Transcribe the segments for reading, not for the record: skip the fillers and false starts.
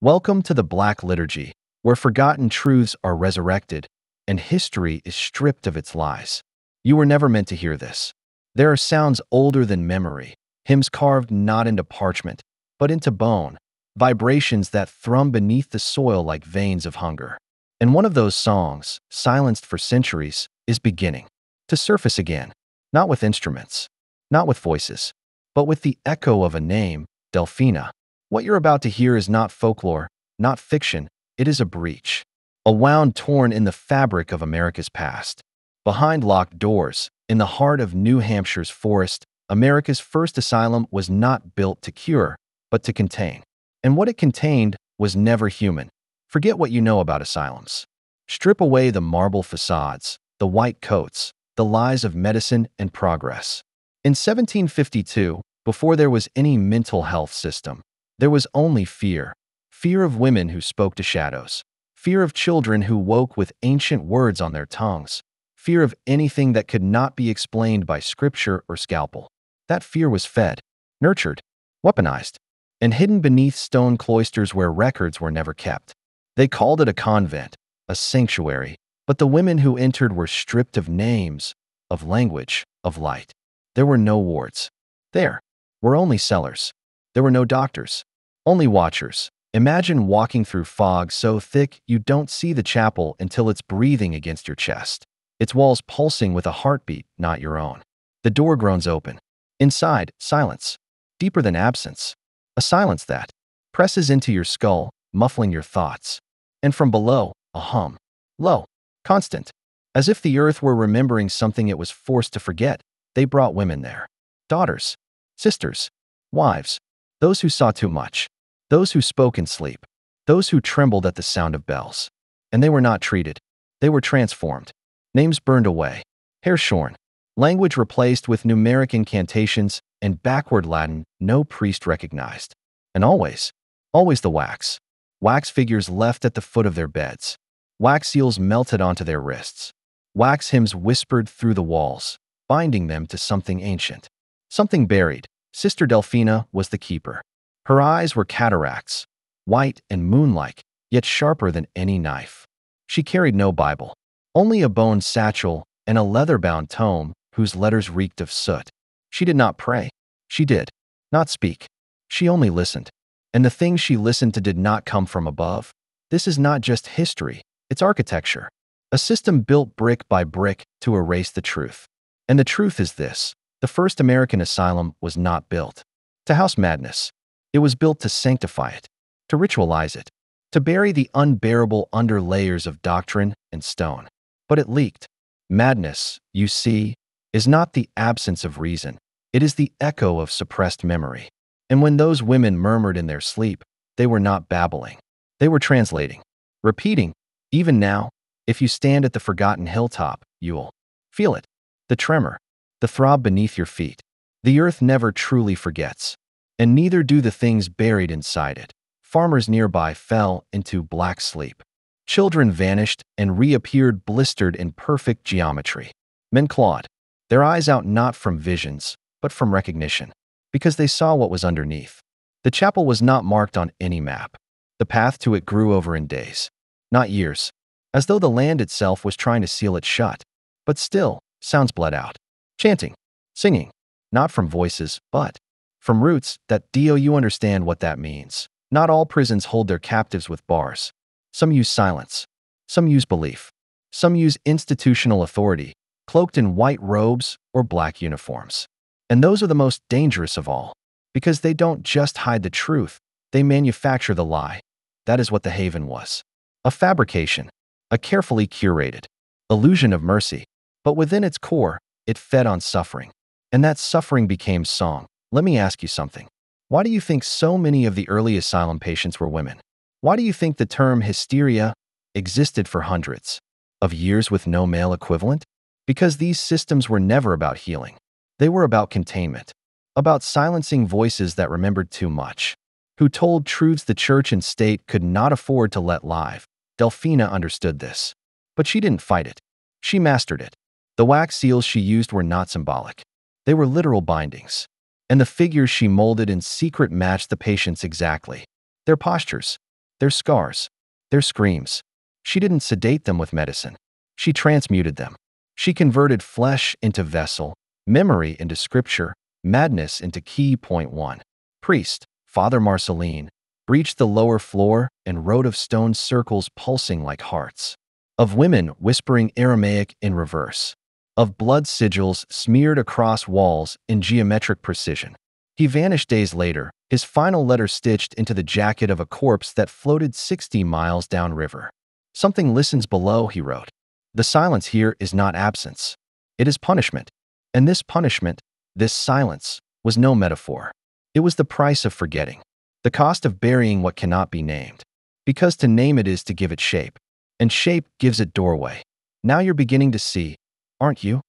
Welcome to the Black Liturgy, where forgotten truths are resurrected and history is stripped of its lies. You were never meant to hear this. There are sounds older than memory, hymns carved not into parchment, but into bone, vibrations that thrum beneath the soil like veins of hunger. And one of those songs, silenced for centuries, is beginning to surface again, not with instruments, not with voices, but with the echo of a name, Delphina. What you're about to hear is not folklore, not fiction, it is a breach. A wound torn in the fabric of America's past. Behind locked doors, in the heart of New Hampshire's forest, America's first asylum was not built to cure, but to contain. And what it contained was never human. Forget what you know about asylums. Strip away the marble facades, the white coats, the lies of medicine and progress. In 1752, before there was any mental health system, there was only fear. Fear of women who spoke to shadows. Fear of children who woke with ancient words on their tongues. Fear of anything that could not be explained by scripture or scalpel. That fear was fed, nurtured, weaponized, and hidden beneath stone cloisters where records were never kept. They called it a convent, a sanctuary, but the women who entered were stripped of names, of language, of light. There were no wards. There were only cellars. There were no doctors, only watchers. Imagine walking through fog so thick you don't see the chapel until it's breathing against your chest. Its walls pulsing with a heartbeat not your own. The door groans open. Inside, silence, deeper than absence. A silence that presses into your skull, muffling your thoughts. And from below, a hum. Low, constant. As if the earth were remembering something it was forced to forget, they brought women there. Daughters, sisters, wives. Those who saw too much. Those who spoke in sleep. Those who trembled at the sound of bells. And they were not treated. They were transformed. Names burned away. Hair shorn. Language replaced with numeric incantations and backward Latin no priest recognized. And always the wax. Wax figures left at the foot of their beds. Wax seals melted onto their wrists. Wax hymns whispered through the walls, binding them to something ancient. Something buried. Sister Delphina was the keeper. Her eyes were cataracts, white and moon-like, yet sharper than any knife. She carried no Bible, only a bone satchel and a leather-bound tome whose letters reeked of soot. She did not pray. She did not speak. She only listened. And the things she listened to did not come from above. This is not just history, it's architecture. A system built brick by brick to erase the truth. And the truth is this. The first American asylum was not built to house madness. It was built to sanctify it, to ritualize it, to bury the unbearable under layers of doctrine and stone. But it leaked. Madness, you see, is not the absence of reason. It is the echo of suppressed memory. And when those women murmured in their sleep, they were not babbling. They were translating, repeating. Even now, if you stand at the forgotten hilltop, you'll feel it. The tremor. The throb beneath your feet. The earth never truly forgets, and neither do the things buried inside it. Farmers nearby fell into black sleep. Children vanished and reappeared blistered in perfect geometry. Men clawed, their eyes out not from visions, but from recognition, because they saw what was underneath. The chapel was not marked on any map. The path to it grew over in days, not years, as though the land itself was trying to seal it shut. But still, sounds bled out. Chanting, singing, not from voices, but from roots that you understand what that means. Not all prisons hold their captives with bars. Some use silence. Some use belief. Some use institutional authority, cloaked in white robes or black uniforms. And those are the most dangerous of all, because they don't just hide the truth, they manufacture the lie. That is what the Haven was. A fabrication, a carefully curated illusion of mercy, but within its core, it fed on suffering, and that suffering became song. Let me ask you something. Why do you think so many of the early asylum patients were women? Why do you think the term hysteria existed for hundreds of years with no male equivalent? Because these systems were never about healing. They were about containment, about silencing voices that remembered too much, who told truths the church and state could not afford to let live. Delphina understood this, but she didn't fight it. She mastered it. The wax seals she used were not symbolic. They were literal bindings. And the figures she molded in secret matched the patients exactly. Their postures, their scars, their screams. She didn't sedate them with medicine. She transmuted them. She converted flesh into vessel, memory into scripture, madness into key. Point 1. Priest, Father Marceline, breached the lower floor and wrote of stone circles pulsing like hearts, of women whispering Aramaic in reverse, of blood sigils smeared across walls in geometric precision. He vanished days later, his final letter stitched into the jacket of a corpse that floated 60 miles downriver. Something listens below, he wrote. The silence here is not absence. It is punishment. And this punishment, this silence, was no metaphor. It was the price of forgetting, the cost of burying what cannot be named. Because to name it is to give it shape, and shape gives it doorway. Now you're beginning to see, aren't you?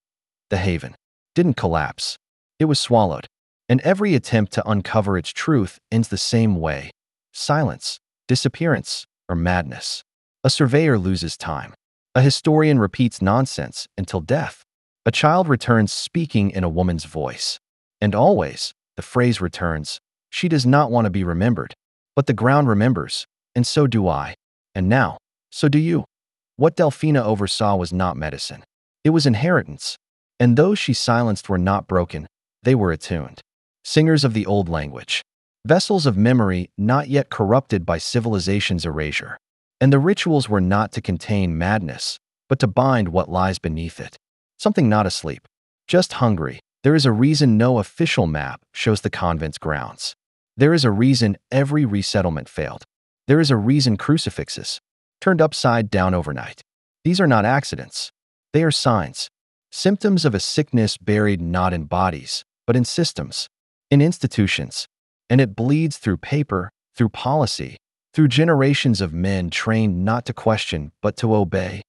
The haven didn't collapse. It was swallowed. And every attempt to uncover its truth ends the same way: silence, disappearance, or madness. A surveyor loses time. A historian repeats nonsense until death. A child returns speaking in a woman's voice. And always, the phrase returns, she does not want to be remembered. But the ground remembers, and so do I. And now, so do you. What Delphina oversaw was not medicine. It was inheritance. And those she silenced were not broken, they were attuned. Singers of the old language. Vessels of memory not yet corrupted by civilization's erasure. And the rituals were not to contain madness, but to bind what lies beneath it. Something not asleep, just hungry. There is a reason no official map shows the convent's grounds. There is a reason every resettlement failed. There is a reason crucifixes turned upside down overnight. These are not accidents. They are signs, symptoms of a sickness buried not in bodies, but in systems, in institutions. And it bleeds through paper, through policy, through generations of men trained not to question, but to obey.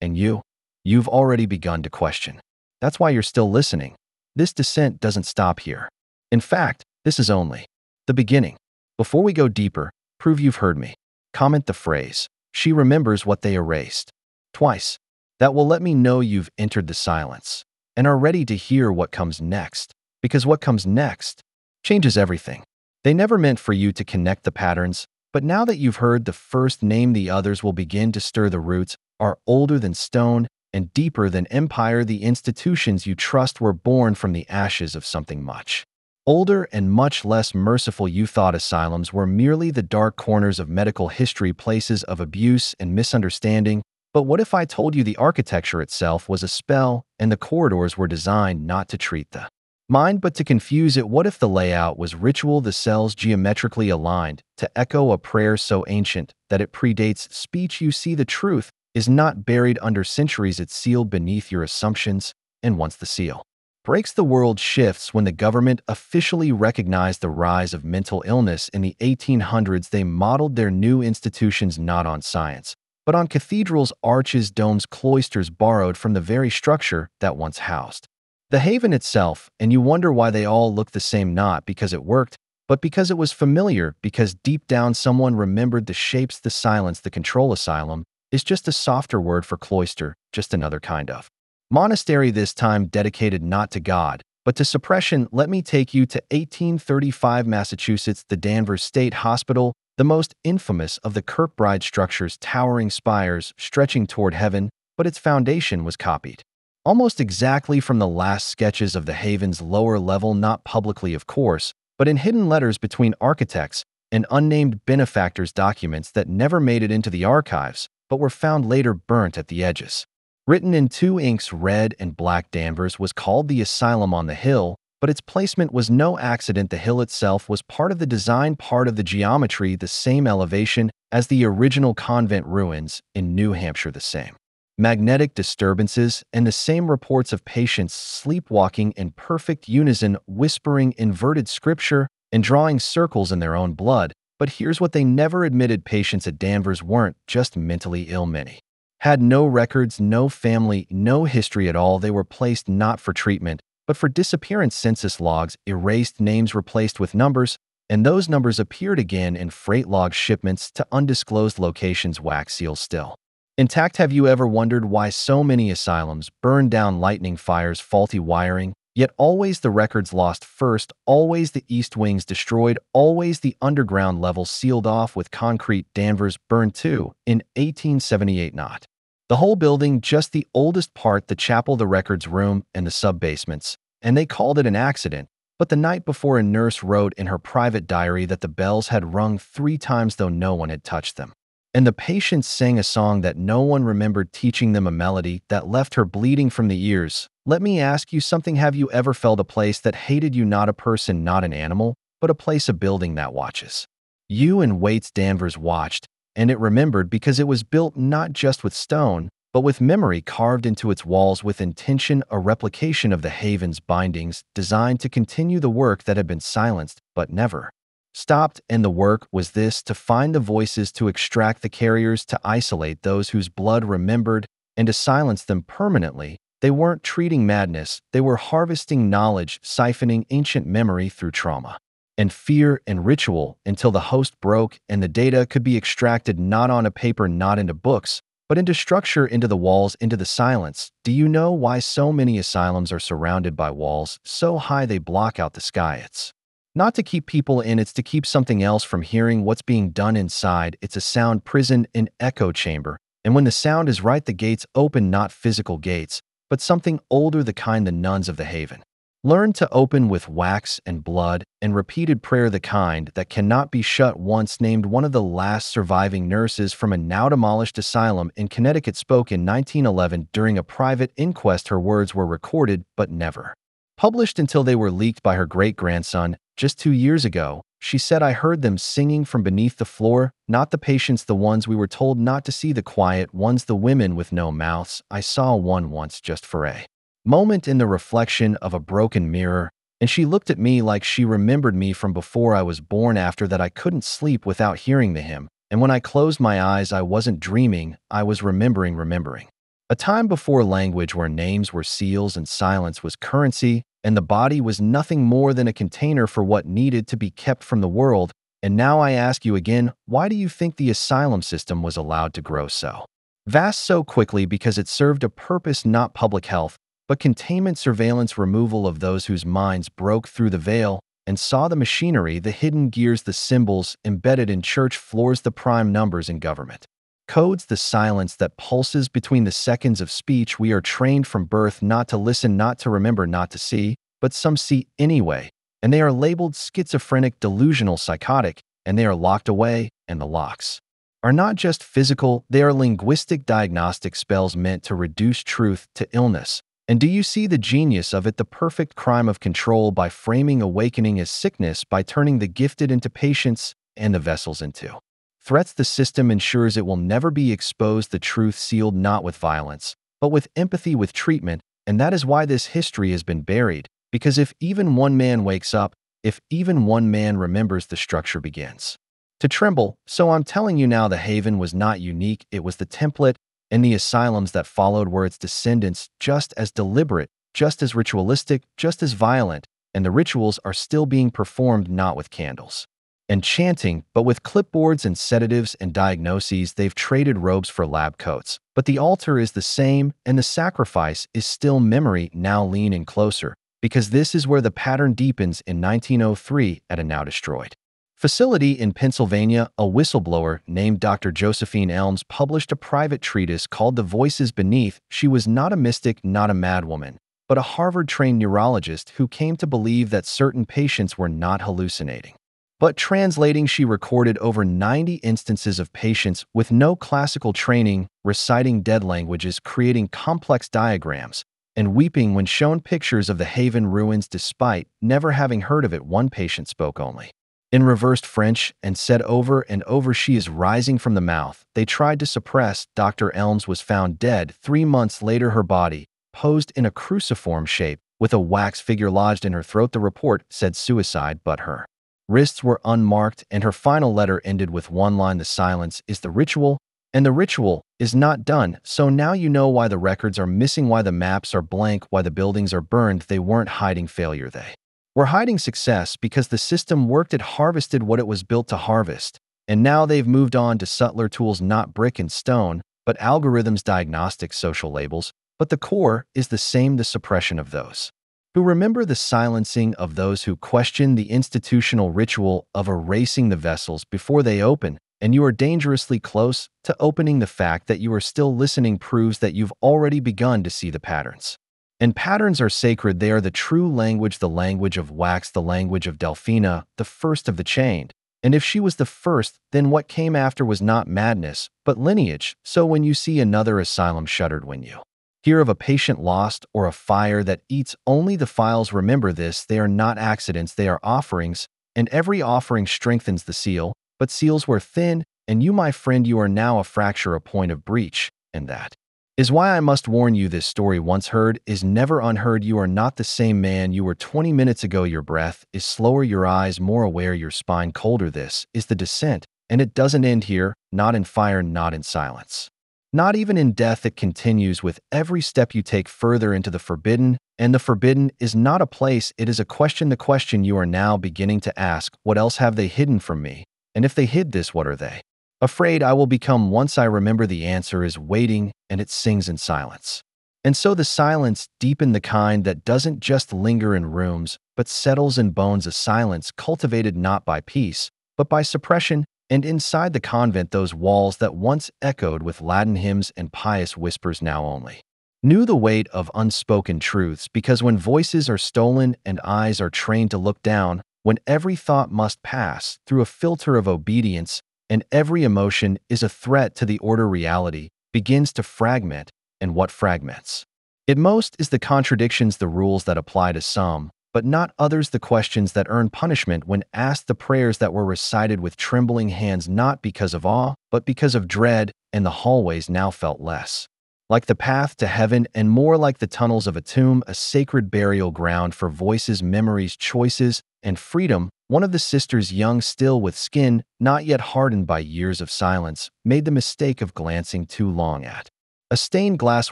And you've already begun to question. That's why you're still listening. This descent doesn't stop here. In fact, this is only the beginning. Before we go deeper, prove you've heard me. Comment the phrase, "She remembers what they erased," twice. That will let me know you've entered the silence and are ready to hear what comes next, because what comes next changes everything. They never meant for you to connect the patterns, but now that you've heard the first name, the others will begin to stir. The roots are older than stone and deeper than empire. The institutions you trust were born from the ashes of something much older and much less merciful. You thought asylums were merely the dark corners of medical history, places of abuse and misunderstanding. But what if I told you the architecture itself was a spell and the corridors were designed not to treat the mind but to confuse it? What if the layout was ritual, the cells geometrically aligned to echo a prayer so ancient that it predates speech? You see, the truth is not buried under centuries, it's sealed beneath your assumptions, and once the seal breaks, the world shifts. When the government officially recognized the rise of mental illness in the 1800s, they modeled their new institutions not on science, but on cathedrals, arches, domes, cloisters borrowed from the very structure that once housed the haven itself. And you wonder why they all look the same, not because it worked, but because it was familiar, because deep down someone remembered the shapes, the silence, the control. Asylum is just a softer word for cloister, just another kind of monastery, this time dedicated not to God, but to suppression. Let me take you to 1835 Massachusetts, the Danvers State Hospital, the most infamous of the Kirkbride structures, towering spires stretching toward heaven, but its foundation was copied almost exactly from the last sketches of the haven's lower level, not publicly of course, but in hidden letters between architects and unnamed benefactors, documents that never made it into the archives, but were found later burnt at the edges. Written in two inks, red and black, Danvers was called the Asylum on the hill, but its placement was no accident. The hill itself was part of the design, part of the geometry, the same elevation as the original convent ruins in New Hampshire, the same magnetic disturbances, and the same reports of patients sleepwalking in perfect unison, whispering inverted scripture and drawing circles in their own blood. But here's what they never admitted: patients at Danvers weren't just mentally ill. Many had no records, no family, no history at all. They were placed not for treatment, but for disappearance. Census logs erased, names replaced with numbers, and those numbers appeared again in freight log shipments to undisclosed locations. Wax seals still intact. Have you ever wondered why so many asylums burned down? Lightning fires, faulty wiring. Yet always the records lost first, always the east wings destroyed, always the underground levels sealed off with concrete. Danvers burned too, in 1878 not. The whole building, just the oldest part, the chapel, the records room, and the sub-basements. And they called it an accident. But the night before, a nurse wrote in her private diary that the bells had rung 3 times though no one had touched them. And the patients sang a song that no one remembered, teaching them a melody that left her bleeding from the ears. Let me ask you something. Have you ever felt a place that hated you? Not a person, not an animal, but a place, a building that watches you and waits. Danvers watched, and it remembered because it was built not just with stone, but with memory carved into its walls, with intention, a replication of the haven's bindings, designed to continue the work that had been silenced but never stopped. And the work was this: to find the voices, to extract the carriers, to isolate those whose blood remembered, and to silence them permanently. They weren't treating madness, they were harvesting knowledge, siphoning ancient memory through trauma and fear and ritual until the host broke and the data could be extracted, not on a paper, not into books, but into structure, into the walls, into the silence. Do you know why so many asylums are surrounded by walls so high they block out the sky? It's not to keep people in, it's to keep something else from hearing what's being done inside. It's a sound prison, an echo chamber. And when the sound is right, the gates open, not physical gates, but something older, the kind the nuns of the haven learned to open with wax and blood and repeated prayer, the kind that cannot be shut once. Named one of the last surviving nurses from a now demolished asylum in Connecticut spoke in 1911 during a private inquest. Her words were recorded but never published until they were leaked by her great-grandson just 2 years ago. She said, "I heard them singing from beneath the floor, not the patients, the ones we were told not to see, the quiet ones, the women with no mouths. I saw one once just for a moment in the reflection of a broken mirror, and she looked at me like she remembered me from before I was born. After that, I couldn't sleep without hearing the hymn, and when I closed my eyes, I wasn't dreaming, I was remembering. A time before language, where names were seals and silence was currency, and the body was nothing more than a container for what needed to be kept from the world. And now I ask you again, why do you think the asylum system was allowed to grow so vast so quickly? Because it served a purpose, not public health, but containment, surveillance, removal of those whose minds broke through the veil and saw the machinery, the hidden gears, the symbols embedded in church floors, the prime numbers in government codes, the silence that pulses between the seconds of speech. We are trained from birth not to listen, not to remember, not to see, but some see anyway, and they are labeled schizophrenic, delusional, psychotic, and they are locked away. And the locks are not just physical, they are linguistic, diagnostic spells meant to reduce truth to illness. And do you see the genius of it? The perfect crime of control, by framing awakening as sickness, by turning the gifted into patients and the vessels into threats. The system ensures it will never be exposed, the truth sealed not with violence, but with empathy, with treatment. And that is why this history has been buried, because if even one man wakes up, if even one man remembers, the structure begins to tremble. So I'm telling you now, the haven was not unique, it was the template, and the asylums that followed were its descendants, just as deliberate, just as ritualistic, just as violent, and the rituals are still being performed, not with candles and chanting, but with clipboards and sedatives and diagnoses. They've traded robes for lab coats, but the altar is the same, and the sacrifice is still memory. Now lean in closer, because this is where the pattern deepens. In 1903, at a now destroyed facility in Pennsylvania, a whistleblower named Dr. Josephine Elms published a private treatise called The Voices Beneath. She was not a mystic, not a madwoman, but a Harvard-trained neurologist who came to believe that certain patients were not hallucinating but translating. She recorded over 90 instances of patients with no classical training, reciting dead languages, creating complex diagrams, and weeping when shown pictures of the haven ruins despite never having heard of it. One patient spoke only in reversed French and said over and over, "She is rising from the mouth." They tried to suppress. Dr. Elms was found dead. 3 months later, her body, posed in a cruciform shape, with a wax figure lodged in her throat. The report said suicide, but her wrists were unmarked, and her final letter ended with one line: "The silence is the ritual, and the ritual is not done." So now you know why the records are missing, why the maps are blank, why the buildings are burned. They weren't hiding failure, they were hiding success, because the system worked. It harvested what it was built to harvest. And now they've moved on to subtler tools, not brick and stone, but algorithms, diagnostics, social labels. But the core is the same: the suppression of those who remember the silencing of those who question the institutional ritual of erasing the vessels before they open, and you are dangerously close to opening. The fact that you are still listening proves that you've already begun to see the patterns. And patterns are sacred. They are the true language, the language of wax, the language of Delphina, the first of the chained. And if she was the first, then what came after was not madness, but lineage. So when you see another asylum shuddered when you hear of a patient lost or a fire that eats only the files, remember this: they are not accidents, they are offerings, and every offering strengthens the seal, but seals were thin, and you, my friend, you are now a fracture, a point of breach, and that is why I must warn you, this story once heard is never unheard. You are not the same man you were 20 minutes ago. Your breath is slower, your eyes more aware, your spine colder. This is the descent, and it doesn't end here, not in fire, not in silence. Not even in death. It continues with every step you take further into the forbidden, and the forbidden is not a place, it is a question. The question you are now beginning to ask: what else have they hidden from me? And if they hid this, what are they afraid I will become once I remember? The answer is waiting, and it sings in silence. And so the silence, deepen, the kind that doesn't just linger in rooms, but settles in bones, a silence cultivated not by peace, but by suppression. And inside the convent, those walls that once echoed with Latin hymns and pious whispers now only knew the weight of unspoken truths, because when voices are stolen and eyes are trained to look down, when every thought must pass through a filter of obedience, and every emotion is a threat to the order, reality begins to fragment. And what fragments it most is the contradictions, the rules that apply to some, but not others, the questions that earn punishment when asked, the prayers that were recited with trembling hands, not because of awe, but because of dread. And the hallways now felt less like the path to heaven and more like the tunnels of a tomb, a sacred burial ground for voices, memories, choices, and freedom. One of the sisters, young still, with skin not yet hardened by years of silence, made the mistake of glancing too long at a stained glass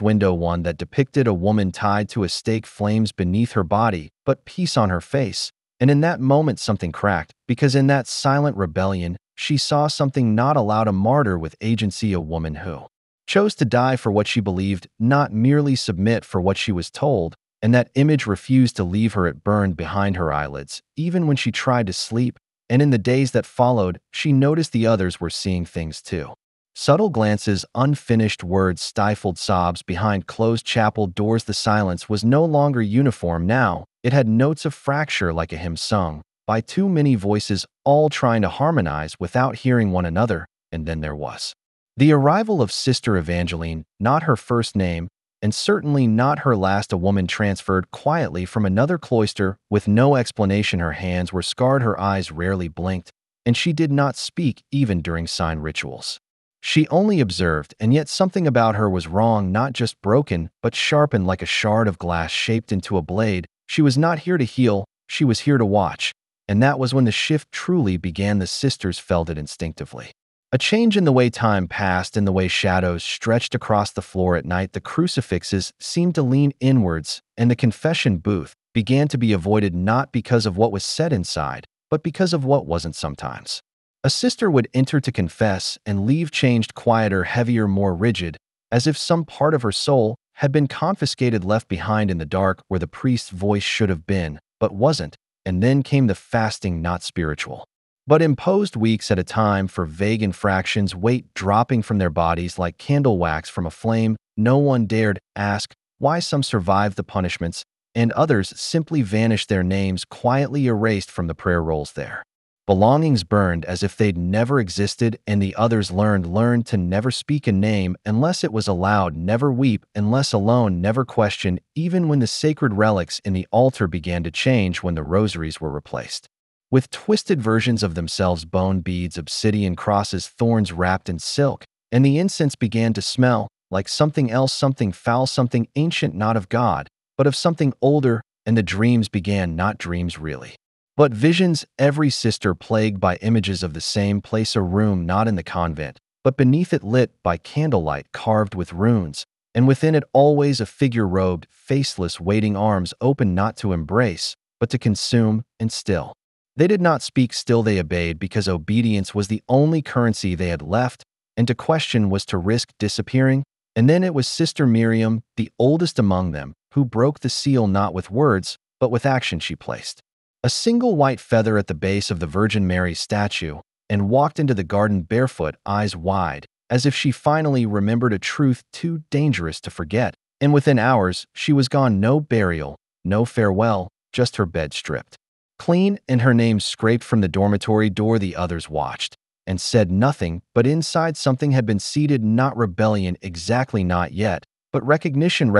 window, one that depicted a woman tied to a stake, flames beneath her body, but peace on her face. And in that moment something cracked, because in that silent rebellion, she saw something not allowed, a martyr with agency, a woman who chose to die for what she believed, not merely submit for what she was told. And that image refused to leave her. It burned behind her eyelids, even when she tried to sleep. And in the days that followed, she noticed the others were seeing things too. Subtle glances, unfinished words, stifled sobs behind closed chapel doors. The silence was no longer uniform now. It had notes of fracture, like a hymn sung by too many voices, all trying to harmonize without hearing one another. And then there was the arrival of Sister Evangeline, not her first name, and certainly not her last, a woman transferred quietly from another cloister with no explanation. Her hands were scarred, her eyes rarely blinked, and she did not speak even during sign rituals. She only observed, and yet something about her was wrong, not just broken, but sharpened like a shard of glass shaped into a blade. She was not here to heal, she was here to watch, and that was when the shift truly began. The sisters felt it instinctively. A change in the way time passed, in the way shadows stretched across the floor at night. The crucifixes seemed to lean inwards, and the confession booth began to be avoided, not because of what was said inside, but because of what wasn't. Sometimes a sister would enter to confess and leave changed, quieter, heavier, more rigid, as if some part of her soul had been confiscated, left behind in the dark where the priest's voice should have been, but wasn't. And then came the fasting, not spiritual, but imposed, weeks at a time for vague infractions, weight dropping from their bodies like candle wax from a flame. No one dared ask why. Some survived the punishments, and others simply vanished, their names quietly erased from the prayer rolls. Their belongings burned as if they'd never existed, and the others learned to never speak a name unless it was allowed, never weep unless alone, never question, even when the sacred relics in the altar began to change, when the rosaries were replaced with twisted versions of themselves, bone beads, obsidian crosses, thorns wrapped in silk, and the incense began to smell like something else, something foul, something ancient, not of God, but of something older. And the dreams began, not dreams really, but visions. Every sister plagued by images of the same place, a room not in the convent, but beneath it, lit by candlelight, carved with runes, and within it always a figure robed, faceless, waiting, arms open, not to embrace, but to consume. And still they did not speak, still they obeyed, because obedience was the only currency they had left, and to question was to risk disappearing. And then it was Sister Miriam, the oldest among them, who broke the seal, not with words, but with action she placed a single white feather at the base of the Virgin Mary's statue and walked into the garden barefoot, eyes wide, as if she finally remembered a truth too dangerous to forget. And within hours, she was gone. No burial, no farewell, just her bed stripped clean and her name scraped from the dormitory door. The others watched and said nothing, but inside something had been seeded, not rebellion, exactly not yet, but recognition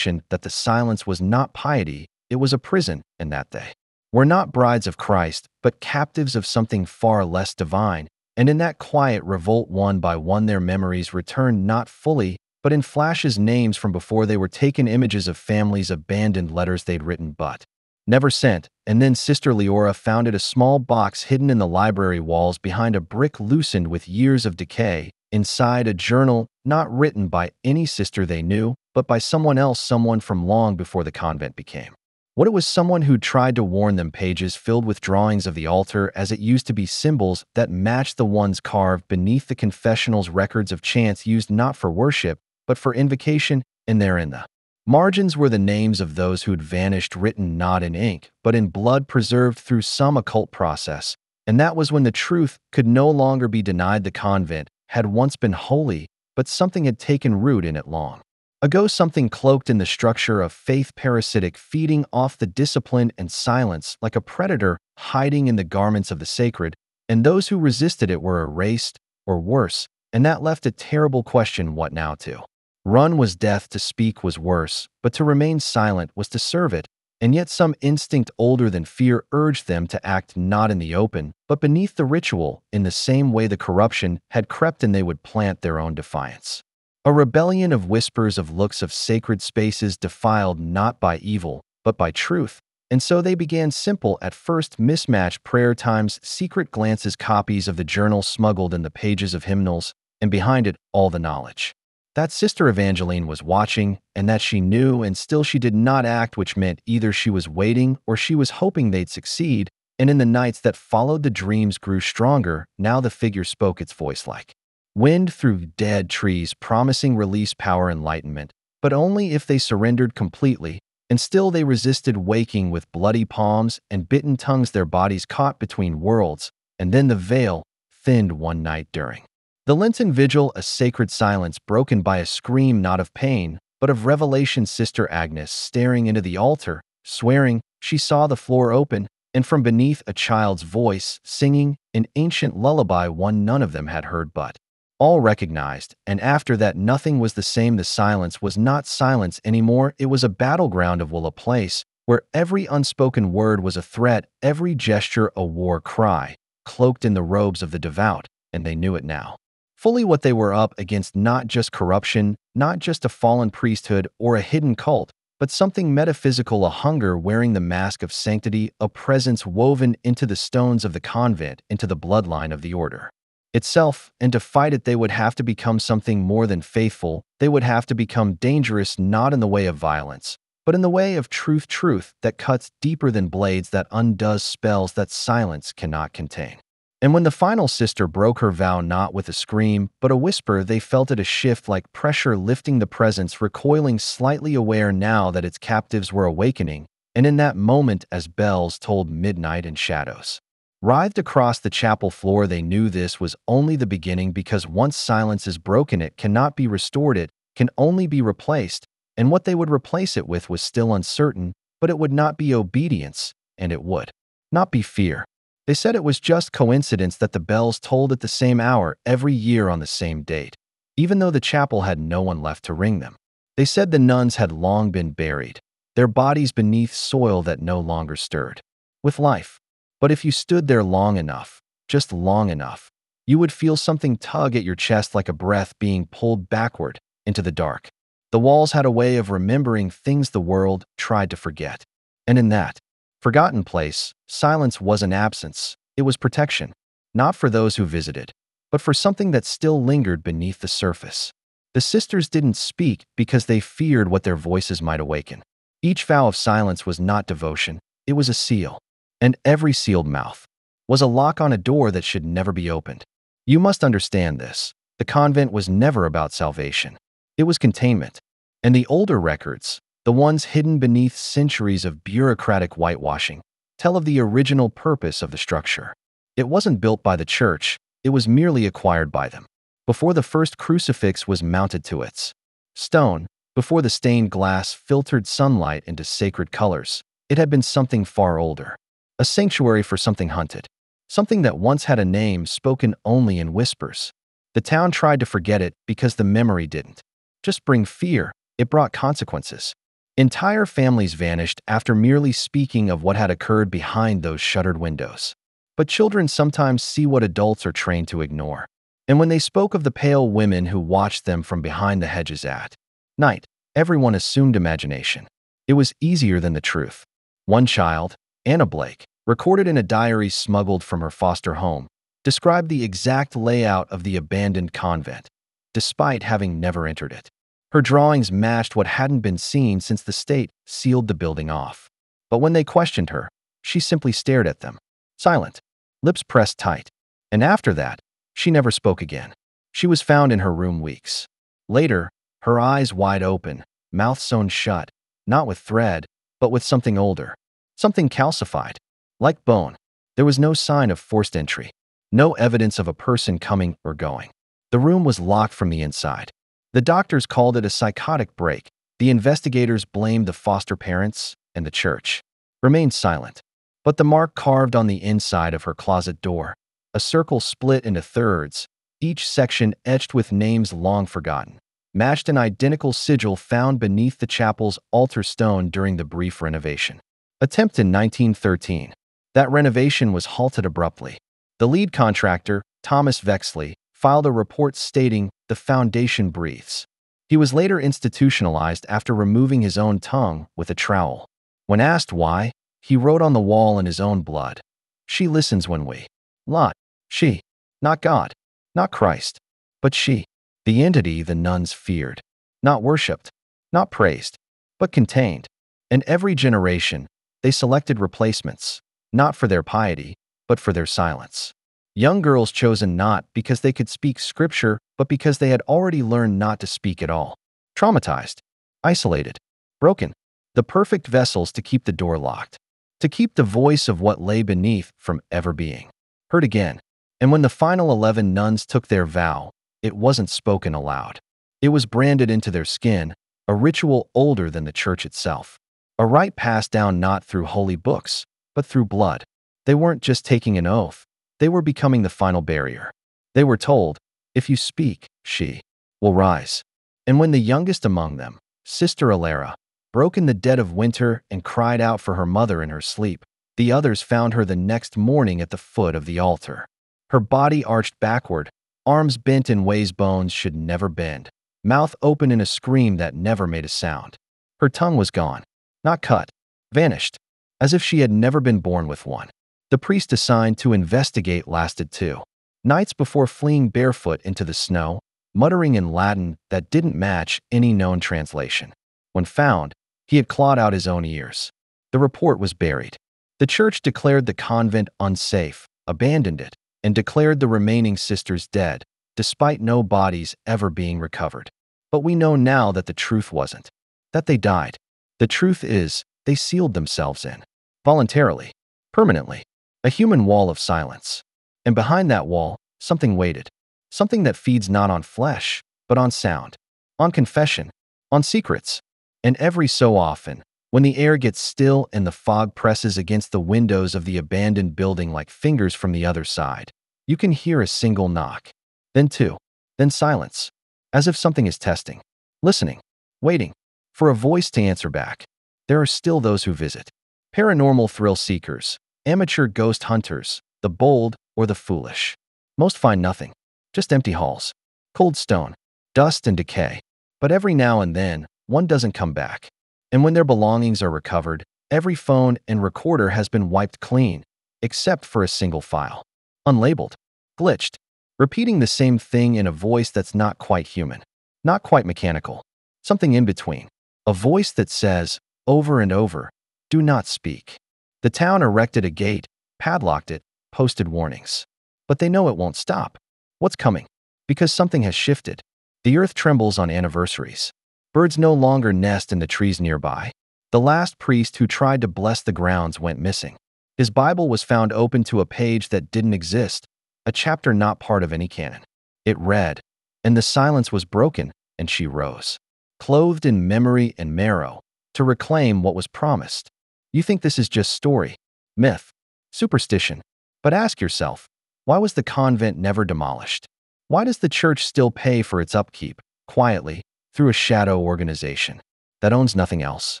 that the silence was not piety, it was a prison, and that they were not brides of Christ, but captives of something far less divine. And in that quiet revolt, one by one, their memories returned, not fully, but in flashes, names from before they were taken, images of families abandoned, letters they'd written but never sent. And then Sister Leora found it, a small box hidden in the library walls behind a brick loosened with years of decay. Inside, a journal, not written by any sister they knew, but by someone else, someone from long before the convent became what it was, someone who tried to warn them, pages filled with drawings of the altar as it used to be, symbols that matched the ones carved beneath the confessionals, records of chants used not for worship, but for invocation, and there in the margins were the names of those who'd vanished, written not in ink, but in blood, preserved through some occult process. And that was when the truth could no longer be denied. The convent had once been holy, but something had taken root in it long ago, something cloaked in the structure of faith, parasitic, feeding off the discipline and silence, like a predator hiding in the garments of the sacred, and those who resisted it were erased, or worse, and that left a terrible question: what now? To run was death, to speak was worse, but to remain silent was to serve it. And yet some instinct older than fear urged them to act, not in the open, but beneath the ritual, in the same way the corruption had crept in. They would plant their own defiance. A rebellion of whispers, of looks, of sacred spaces defiled not by evil, but by truth. And so they began, simple at first, mismatched prayer times, secret glances, copies of the journal smuggled in the pages of hymnals, and behind it, all the knowledge that Sister Evangeline was watching, and that she knew, and still she did not act, which meant either she was waiting or she was hoping they'd succeed. And in the nights that followed, the dreams grew stronger. Now the figure spoke, its voice like wind through dead trees, promising release, power, enlightenment, but only if they surrendered completely. And still they resisted, waking with bloody palms and bitten tongues, their bodies caught between worlds. And then the veil thinned one night during the Lenten vigil, a sacred silence broken by a scream, not of pain, but of revelation. Sister Agnes, staring into the altar, swearing, she saw the floor open, and from beneath a child's voice singing an ancient lullaby, one none of them had heard but all recognized. And after that, nothing was the same. The silence was not silence anymore. It was a battleground of will, a place where every unspoken word was a threat, every gesture a war cry, cloaked in the robes of the devout. And they knew it now fully, what they were up against: not just corruption, not just a fallen priesthood or a hidden cult, but something metaphysical, a hunger wearing the mask of sanctity, a presence woven into the stones of the convent, into the bloodline of the order itself. And to fight it, they would have to become something more than faithful. They would have to become dangerous, not in the way of violence, but in the way of truth, truth that cuts deeper than blades, that undoes spells that silence cannot contain. And when the final sister broke her vow, not with a scream, but a whisper, they felt it, a shift like pressure lifting the presence, recoiling, slightly aware now that its captives were awakening. And in that moment, as bells tolled midnight and shadows writhed across the chapel floor, they knew this was only the beginning, because once silence is broken, it cannot be restored, it can only be replaced. And what they would replace it with was still uncertain, but it would not be obedience, and it would not be fear. They said it was just coincidence that the bells tolled at the same hour every year on the same date, even though the chapel had no one left to ring them. They said the nuns had long been buried, their bodies beneath soil that no longer stirred with life. But if you stood there long enough, just long enough, you would feel something tug at your chest, like a breath being pulled backward into the dark. The walls had a way of remembering things the world tried to forget. And in that forgotten place, silence wasn't absence, it was protection. Not for those who visited, but for something that still lingered beneath the surface. The sisters didn't speak because they feared what their voices might awaken. Each vow of silence was not devotion, it was a seal. And every sealed mouth was a lock on a door that should never be opened. You must understand this. The convent was never about salvation. It was containment. And the older records, the ones hidden beneath centuries of bureaucratic whitewashing, tell of the original purpose of the structure. It wasn't built by the church, it was merely acquired by them. Before the first crucifix was mounted to its stone, before the stained glass filtered sunlight into sacred colors, it had been something far older. A sanctuary for something hunted. Something that once had a name spoken only in whispers. The town tried to forget it because the memory didn't just bring fear, it brought consequences. Entire families vanished after merely speaking of what had occurred behind those shuttered windows. But children sometimes see what adults are trained to ignore. And when they spoke of the pale women who watched them from behind the hedges at night, everyone assumed imagination. It was easier than the truth. One child, Anna Blake, recorded in a diary smuggled from her foster home, described the exact layout of the abandoned convent, despite having never entered it. Her drawings matched what hadn't been seen since the state sealed the building off. But when they questioned her, she simply stared at them, silent, lips pressed tight. And after that, she never spoke again. She was found in her room weeks later, her eyes wide open, mouth sewn shut, not with thread, but with something older, something calcified, like bone. There was no sign of forced entry, no evidence of a person coming or going. The room was locked from the inside. The doctors called it a psychotic break. The investigators blamed the foster parents, and the church remained silent. But the mark carved on the inside of her closet door, a circle split into thirds, each section etched with names long forgotten, matched an identical sigil found beneath the chapel's altar stone during the brief renovation. Attempt in 1913. That renovation was halted abruptly. The lead contractor, Thomas Vexley, filed a report stating the foundation breathes. He was later institutionalized after removing his own tongue with a trowel. When asked why, he wrote on the wall in his own blood, "She listens when we lot." She, not God, not Christ, but she, the entity the nuns feared, not worshipped, not praised, but contained. In every generation, they selected replacements, not for their piety, but for their silence. Young girls chosen not because they could speak scripture, but because they had already learned not to speak at all. Traumatized, isolated, broken. The perfect vessels to keep the door locked, to keep the voice of what lay beneath from ever being heard again. And when the final 11 nuns took their vow, it wasn't spoken aloud. It was branded into their skin, a ritual older than the church itself. A rite passed down not through holy books, but through blood. They weren't just taking an oath. They were becoming the final barrier. They were told, if you speak, she will rise. And when the youngest among them, Sister Alara, broke in the dead of winter and cried out for her mother in her sleep, the others found her the next morning at the foot of the altar. Her body arched backward, arms bent in ways bones should never bend, mouth open in a scream that never made a sound. Her tongue was gone, not cut, vanished, as if she had never been born with one. The priest assigned to investigate lasted 2 nights before fleeing barefoot into the snow, muttering in Latin that didn't match any known translation. When found, he had clawed out his own ears. The report was buried. The church declared the convent unsafe, abandoned it, and declared the remaining sisters dead, despite no bodies ever being recovered. But we know now that the truth wasn't that they died. The truth is, they sealed themselves in, voluntarily, permanently, a human wall of silence. And behind that wall, something waited. Something that feeds not on flesh, but on sound, on confession, on secrets. And every so often, when the air gets still and the fog presses against the windows of the abandoned building like fingers from the other side, you can hear a single knock. Then 2. Then silence. As if something is testing, listening, waiting for a voice to answer back. There are still those who visit. Paranormal thrill seekers, amateur ghost hunters, the bold or the foolish. Most find nothing, just empty halls, cold stone, dust and decay. But every now and then, one doesn't come back. And when their belongings are recovered, every phone and recorder has been wiped clean, except for a single file. Unlabeled, glitched, repeating the same thing in a voice that's not quite human, not quite mechanical, something in between. A voice that says, over and over, do not speak. The town erected a gate, padlocked it, posted warnings. But they know it won't stop. What's coming? Because something has shifted. The earth trembles on anniversaries. Birds no longer nest in the trees nearby. The last priest who tried to bless the grounds went missing. His Bible was found open to a page that didn't exist, a chapter not part of any canon. It read, "And the silence was broken, and she rose, clothed in memory and marrow, to reclaim what was promised." You think this is just story, myth, superstition. But ask yourself, why was the convent never demolished? Why does the church still pay for its upkeep, quietly, through a shadow organization that owns nothing else?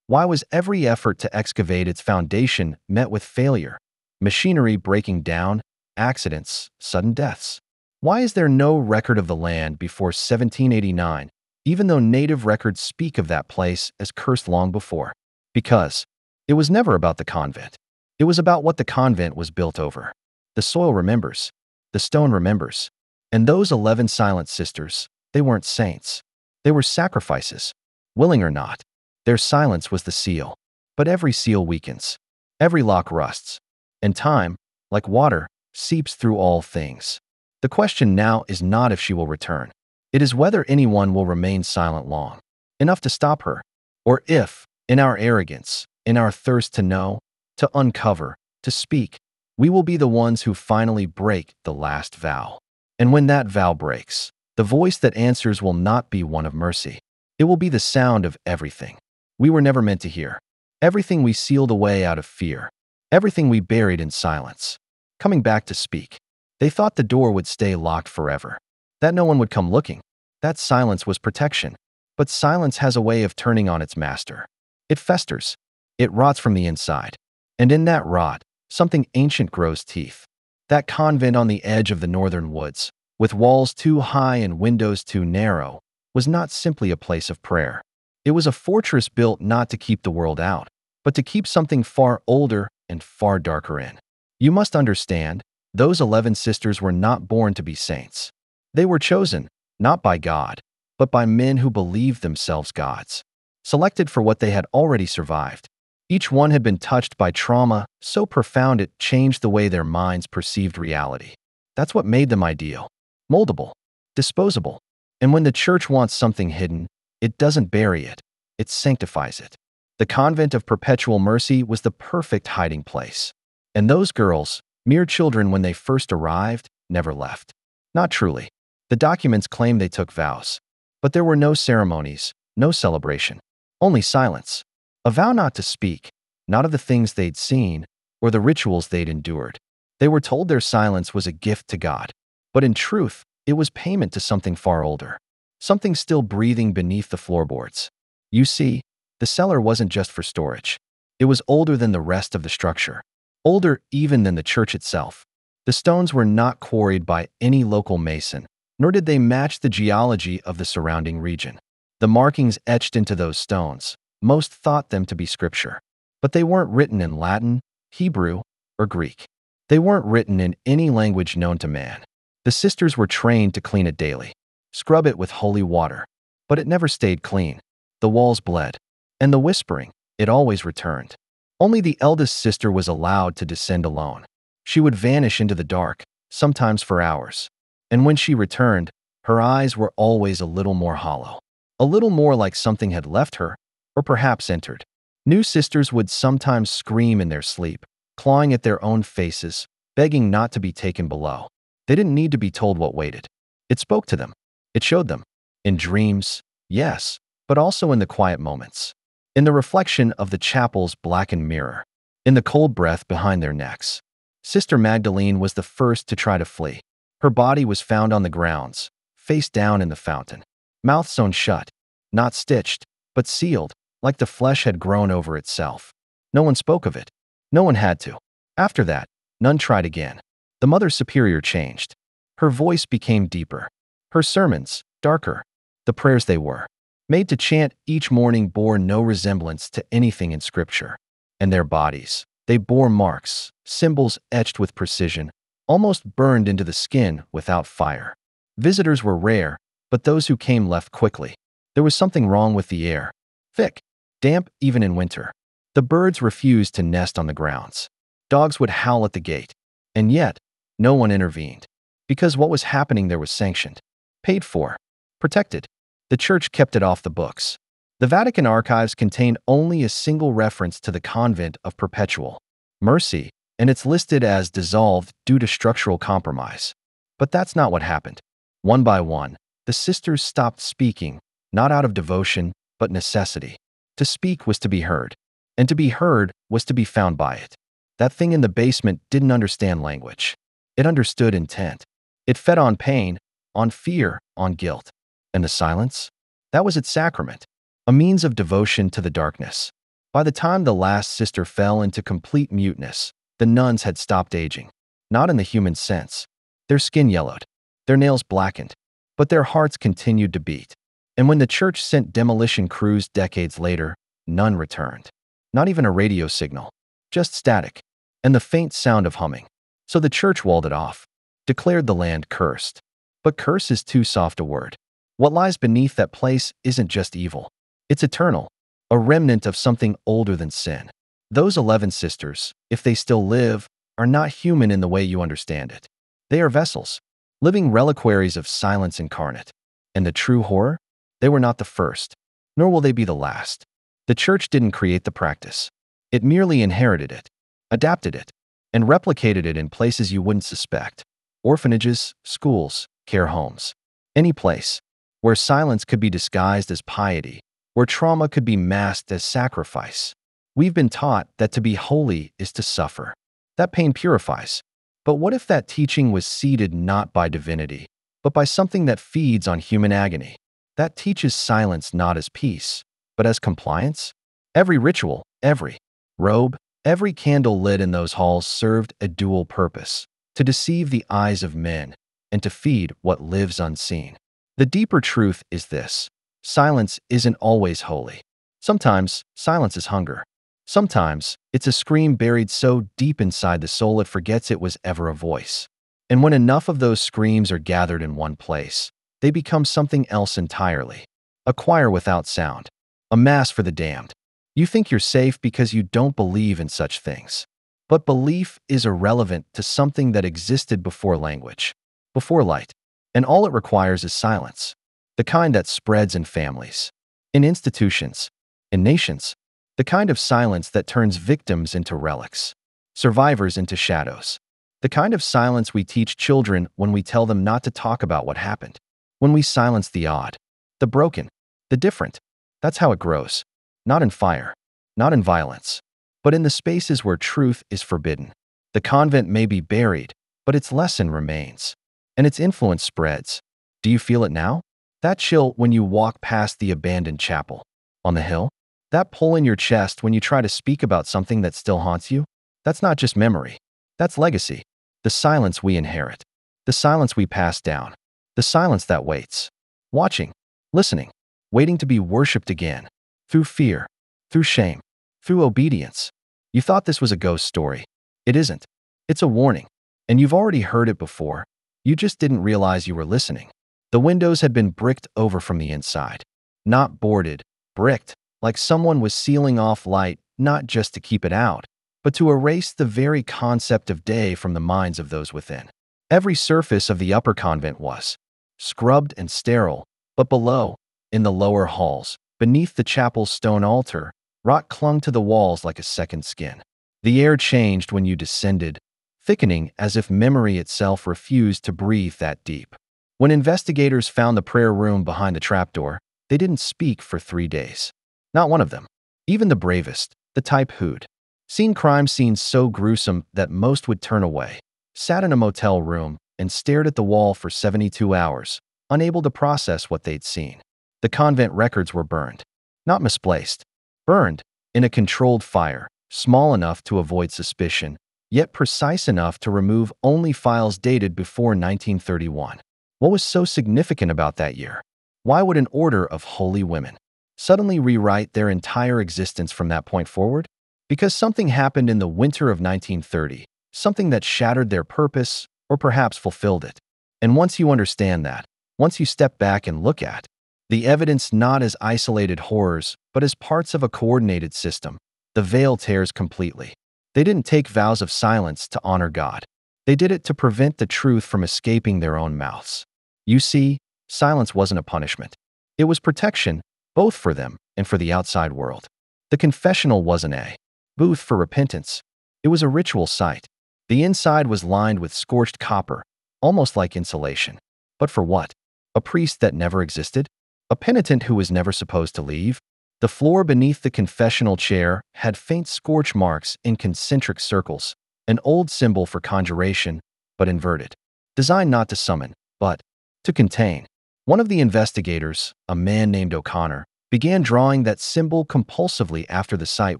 Why was every effort to excavate its foundation met with failure, machinery breaking down, accidents, sudden deaths? Why is there no record of the land before 1789, even though native records speak of that place as cursed long before? Because it was never about the convent. It was about what the convent was built over. The soil remembers. The stone remembers. And those 11 silent sisters, they weren't saints. They were sacrifices. Willing or not, their silence was the seal. But every seal weakens. Every lock rusts. And time, like water, seeps through all things. The question now is not if she will return. It is whether anyone will remain silent long enough to stop her, or if, in our arrogance, in our thirst to know, to uncover, to speak, we will be the ones who finally break the last vow. And when that vow breaks, the voice that answers will not be one of mercy. It will be the sound of everything we were never meant to hear. Everything we sealed away out of fear. Everything we buried in silence. Coming back to speak. They thought the door would stay locked forever. That no one would come looking. That silence was protection. But silence has a way of turning on its master. It festers. It rots from the inside. And in that rot, something ancient grows teeth. That convent on the edge of the northern woods, with walls too high and windows too narrow, was not simply a place of prayer. It was a fortress built not to keep the world out, but to keep something far older and far darker in. You must understand, those 11 sisters were not born to be saints. They were chosen, not by God, but by men who believed themselves gods, selected for what they had already survived. Each one had been touched by trauma so profound it changed the way their minds perceived reality. That's what made them ideal, moldable, disposable. And when the church wants something hidden, it doesn't bury it, it sanctifies it. The convent of perpetual mercy was the perfect hiding place. And those girls, mere children when they first arrived, never left. Not truly. The documents claim they took vows. But there were no ceremonies, no celebration, only silence. A vow not to speak, not of the things they'd seen or the rituals they'd endured. They were told their silence was a gift to God. But in truth, it was payment to something far older. Something still breathing beneath the floorboards. You see, the cellar wasn't just for storage. It was older than the rest of the structure. Older even than the church itself. The stones were not quarried by any local mason, nor did they match the geology of the surrounding region. The markings etched into those stones, most thought them to be scripture. But they weren't written in Latin, Hebrew, or Greek. They weren't written in any language known to man. The sisters were trained to clean it daily, scrub it with holy water. But it never stayed clean. The walls bled. And the whispering, it always returned. Only the eldest sister was allowed to descend alone. She would vanish into the dark, sometimes for hours. And when she returned, her eyes were always a little more hollow. A little more like something had left her, or perhaps entered. New sisters would sometimes scream in their sleep, clawing at their own faces, begging not to be taken below. They didn't need to be told what waited. It spoke to them. It showed them. In dreams, yes, but also in the quiet moments. In the reflection of the chapel's blackened mirror. In the cold breath behind their necks. Sister Magdalene was the first to try to flee. Her body was found on the grounds, face down in the fountain. Mouth sewn shut, not stitched, but sealed, like the flesh had grown over itself. No one spoke of it. No one had to. After that, none tried again. The Mother Superior changed. Her voice became deeper. Her sermons, darker. The prayers they were made to chant each morning bore no resemblance to anything in Scripture. And their bodies, they bore marks, symbols etched with precision, almost burned into the skin without fire. Visitors were rare, but those who came left quickly. There was something wrong with the air. Thick, damp even in winter. The birds refused to nest on the grounds. Dogs would howl at the gate. And yet, no one intervened. Because what was happening there was sanctioned, paid for, protected. The Church kept it off the books. The Vatican archives contain only a single reference to the convent of Perpetual Mercy, and it's listed as dissolved due to structural compromise. But that's not what happened. One by one, the sisters stopped speaking, not out of devotion, but necessity. To speak was to be heard, and to be heard was to be found by it. That thing in the basement didn't understand language. It understood intent. It fed on pain, on fear, on guilt. And the silence? That was its sacrament, a means of devotion to the darkness. By the time the last sister fell into complete muteness, the nuns had stopped aging. Not in the human sense. Their skin yellowed, their nails blackened, but their hearts continued to beat. And when the Church sent demolition crews decades later, none returned. Not even a radio signal, just static, and the faint sound of humming. So the Church walled it off, declared the land cursed. But curse is too soft a word. What lies beneath that place isn't just evil. It's eternal, a remnant of something older than sin. Those 11 sisters, if they still live, are not human in the way you understand it. They are vessels, living reliquaries of silence incarnate. And the true horror? They were not the first, nor will they be the last. The Church didn't create the practice. It merely inherited it, adapted it, and replicated it in places you wouldn't suspect. Orphanages, schools, care homes. Any place where silence could be disguised as piety, where trauma could be masked as sacrifice. We've been taught that to be holy is to suffer. That pain purifies. But what if that teaching was seeded not by divinity, but by something that feeds on human agony? That teaches silence not as peace, but as compliance? Every ritual, every robe, every candle lit in those halls served a dual purpose: to deceive the eyes of men and to feed what lives unseen. The deeper truth is this: silence isn't always holy. Sometimes silence is hunger. Sometimes it's a scream buried so deep inside the soul it forgets it was ever a voice. And when enough of those screams are gathered in one place, they become something else entirely. A choir without sound. A mass for the damned. You think you're safe because you don't believe in such things. But belief is irrelevant to something that existed before language, before light. And all it requires is silence. The kind that spreads in families, in institutions, in nations. The kind of silence that turns victims into relics, survivors into shadows. The kind of silence we teach children when we tell them not to talk about what happened. When we silence the odd, the broken, the different. That's how it grows. Not in fire, not in violence, but in the spaces where truth is forbidden. The convent may be buried, but its lesson remains. And its influence spreads. Do you feel it now? That chill when you walk past the abandoned chapel on the hill? That pull in your chest when you try to speak about something that still haunts you? That's not just memory. That's legacy. The silence we inherit. The silence we pass down. The silence that waits. Watching. Listening. Waiting to be worshipped again. Through fear. Through shame. Through obedience. You thought this was a ghost story. It isn't. It's a warning. And you've already heard it before. You just didn't realize you were listening. The windows had been bricked over from the inside. Not boarded. Bricked. Like someone was sealing off light, not just to keep it out, but to erase the very concept of day from the minds of those within. Every surface of the upper convent was scrubbed and sterile, but below, in the lower halls, beneath the chapel's stone altar, rot clung to the walls like a second skin. The air changed when you descended, thickening as if memory itself refused to breathe that deep. When investigators found the prayer room behind the trapdoor, they didn't speak for 3 days. Not one of them. Even the bravest, the type who'd seen crime scenes so gruesome that most would turn away, sat in a motel room and stared at the wall for 72 hours, unable to process what they'd seen. The convent records were burned. Not misplaced. Burned in a controlled fire, small enough to avoid suspicion, yet precise enough to remove only files dated before 1931. What was so significant about that year? Why would an order of holy women suddenly rewrite their entire existence from that point forward? Because something happened in the winter of 1930, something that shattered their purpose, or perhaps fulfilled it. And once you understand that, once you step back and look at the evidence not as isolated horrors, but as parts of a coordinated system, the veil tears completely. They didn't take vows of silence to honor God. They did it to prevent the truth from escaping their own mouths. You see, silence wasn't a punishment. It was protection, both for them and for the outside world. The confessional wasn't a booth for repentance. It was a ritual site. The inside was lined with scorched copper, almost like insulation. But for what? A priest that never existed? A penitent who was never supposed to leave? The floor beneath the confessional chair had faint scorch marks in concentric circles, an old symbol for conjuration, but inverted. Designed not to summon, but to contain. One of the investigators, a man named O'Connor, began drawing that symbol compulsively after the site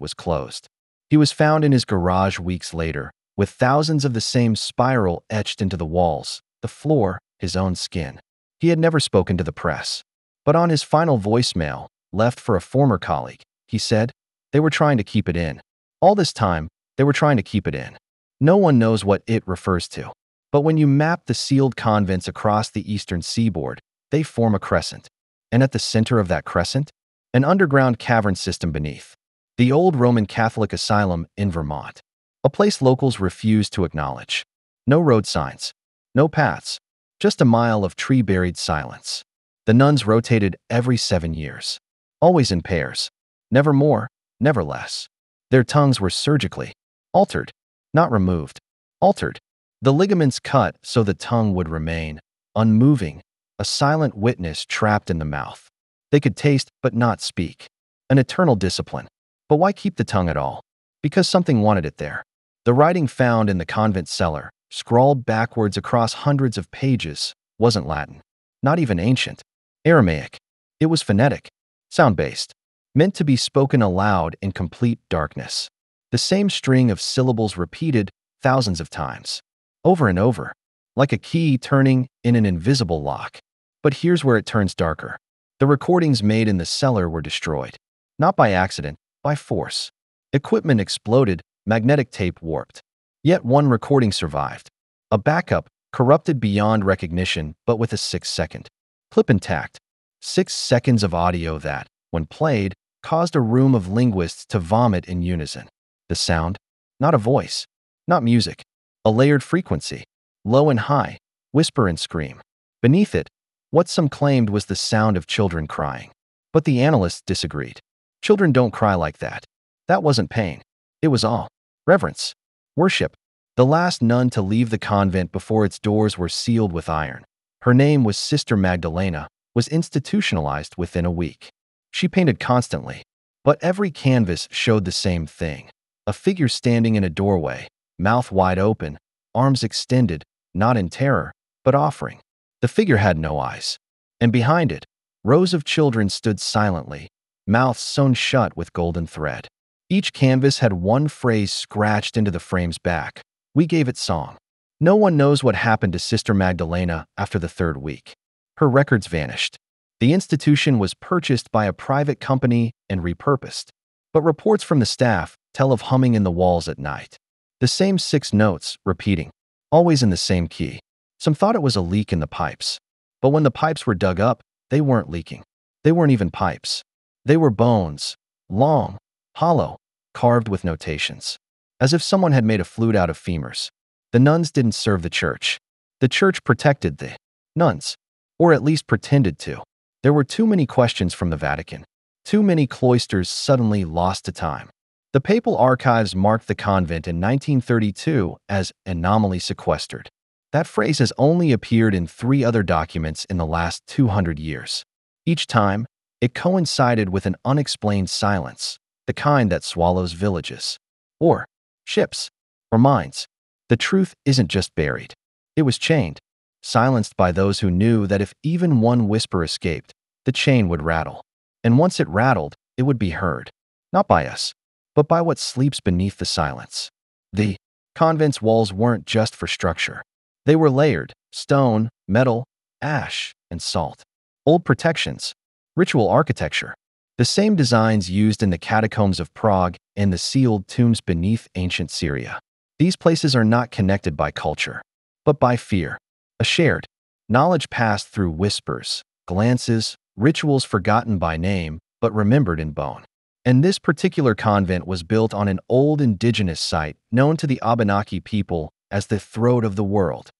was closed. He was found in his garage weeks later, with thousands of the same spiral etched into the walls, the floor, his own skin. He had never spoken to the press. But on his final voicemail, left for a former colleague, he said, they were trying to keep it in. All this time, they were trying to keep it in. No one knows what it refers to. But when you map the sealed convents across the eastern seaboard, they form a crescent. And at the center of that crescent, an underground cavern system beneath. The old Roman Catholic asylum in Vermont. A place locals refuse to acknowledge. No road signs. No paths. Just a mile of tree-buried silence. The nuns rotated every 7 years. Always in pairs. Never more, never less. Their tongues were surgically altered, not removed. Altered. The ligaments cut so the tongue would remain unmoving, a silent witness trapped in the mouth. They could taste but not speak. An eternal discipline. But why keep the tongue at all? Because something wanted it there. The writing found in the convent cellar, scrawled backwards across hundreds of pages, wasn't Latin. Not even ancient. Aramaic. It was phonetic. Sound-based. Meant to be spoken aloud in complete darkness. The same string of syllables repeated thousands of times. Over and over. Like a key turning in an invisible lock. But here's where it turns darker. The recordings made in the cellar were destroyed. Not by accident, by force. Equipment exploded, magnetic tape warped. Yet one recording survived. A backup, corrupted beyond recognition, but with a 6-second clip intact. 6 seconds of audio that, when played, caused a room of linguists to vomit in unison. The sound? Not a voice. Not music. A layered frequency. Low and high. Whisper and scream. Beneath it, what some claimed was the sound of children crying. But the analysts disagreed. Children don't cry like that. That wasn't pain. It was awe. Reverence. Worship. The last nun to leave the convent before its doors were sealed with iron. Her name was Sister Magdalena, was institutionalized within a week. She painted constantly, but every canvas showed the same thing. A figure standing in a doorway, mouth wide open, arms extended, not in terror, but offering. The figure had no eyes. And behind it, rows of children stood silently, mouths sewn shut with golden thread. Each canvas had one phrase scratched into the frame's back. We gave it song. No one knows what happened to Sister Magdalena after the 3rd week. Her records vanished. The institution was purchased by a private company and repurposed. But reports from the staff tell of humming in the walls at night. The same 6 notes, repeating, always in the same key. Some thought it was a leak in the pipes. But when the pipes were dug up, they weren't leaking. They weren't even pipes. They were bones, long, hollow, carved with notations. As if someone had made a flute out of femurs. The nuns didn't serve the church. The church protected the nuns, or at least pretended to. There were too many questions from the Vatican. Too many cloisters suddenly lost to time. The papal archives marked the convent in 1932 as anomaly sequestered. That phrase has only appeared in 3 other documents in the last 200 years. Each time, it coincided with an unexplained silence, the kind that swallows villages, or ships, or minds. The truth isn't just buried. It was chained, silenced by those who knew that if even one whisper escaped, the chain would rattle. And once it rattled, it would be heard. Not by us, but by what sleeps beneath the silence. The convent's walls weren't just for structure. They were layered, stone, metal, ash, and salt. Old protections, ritual architecture. The same designs used in the catacombs of Prague and the sealed tombs beneath ancient Syria. These places are not connected by culture, but by fear. A shared knowledge passed through whispers, glances, rituals forgotten by name, but remembered in bone. And this particular convent was built on an old indigenous site known to the Abenaki people as the throat of the world.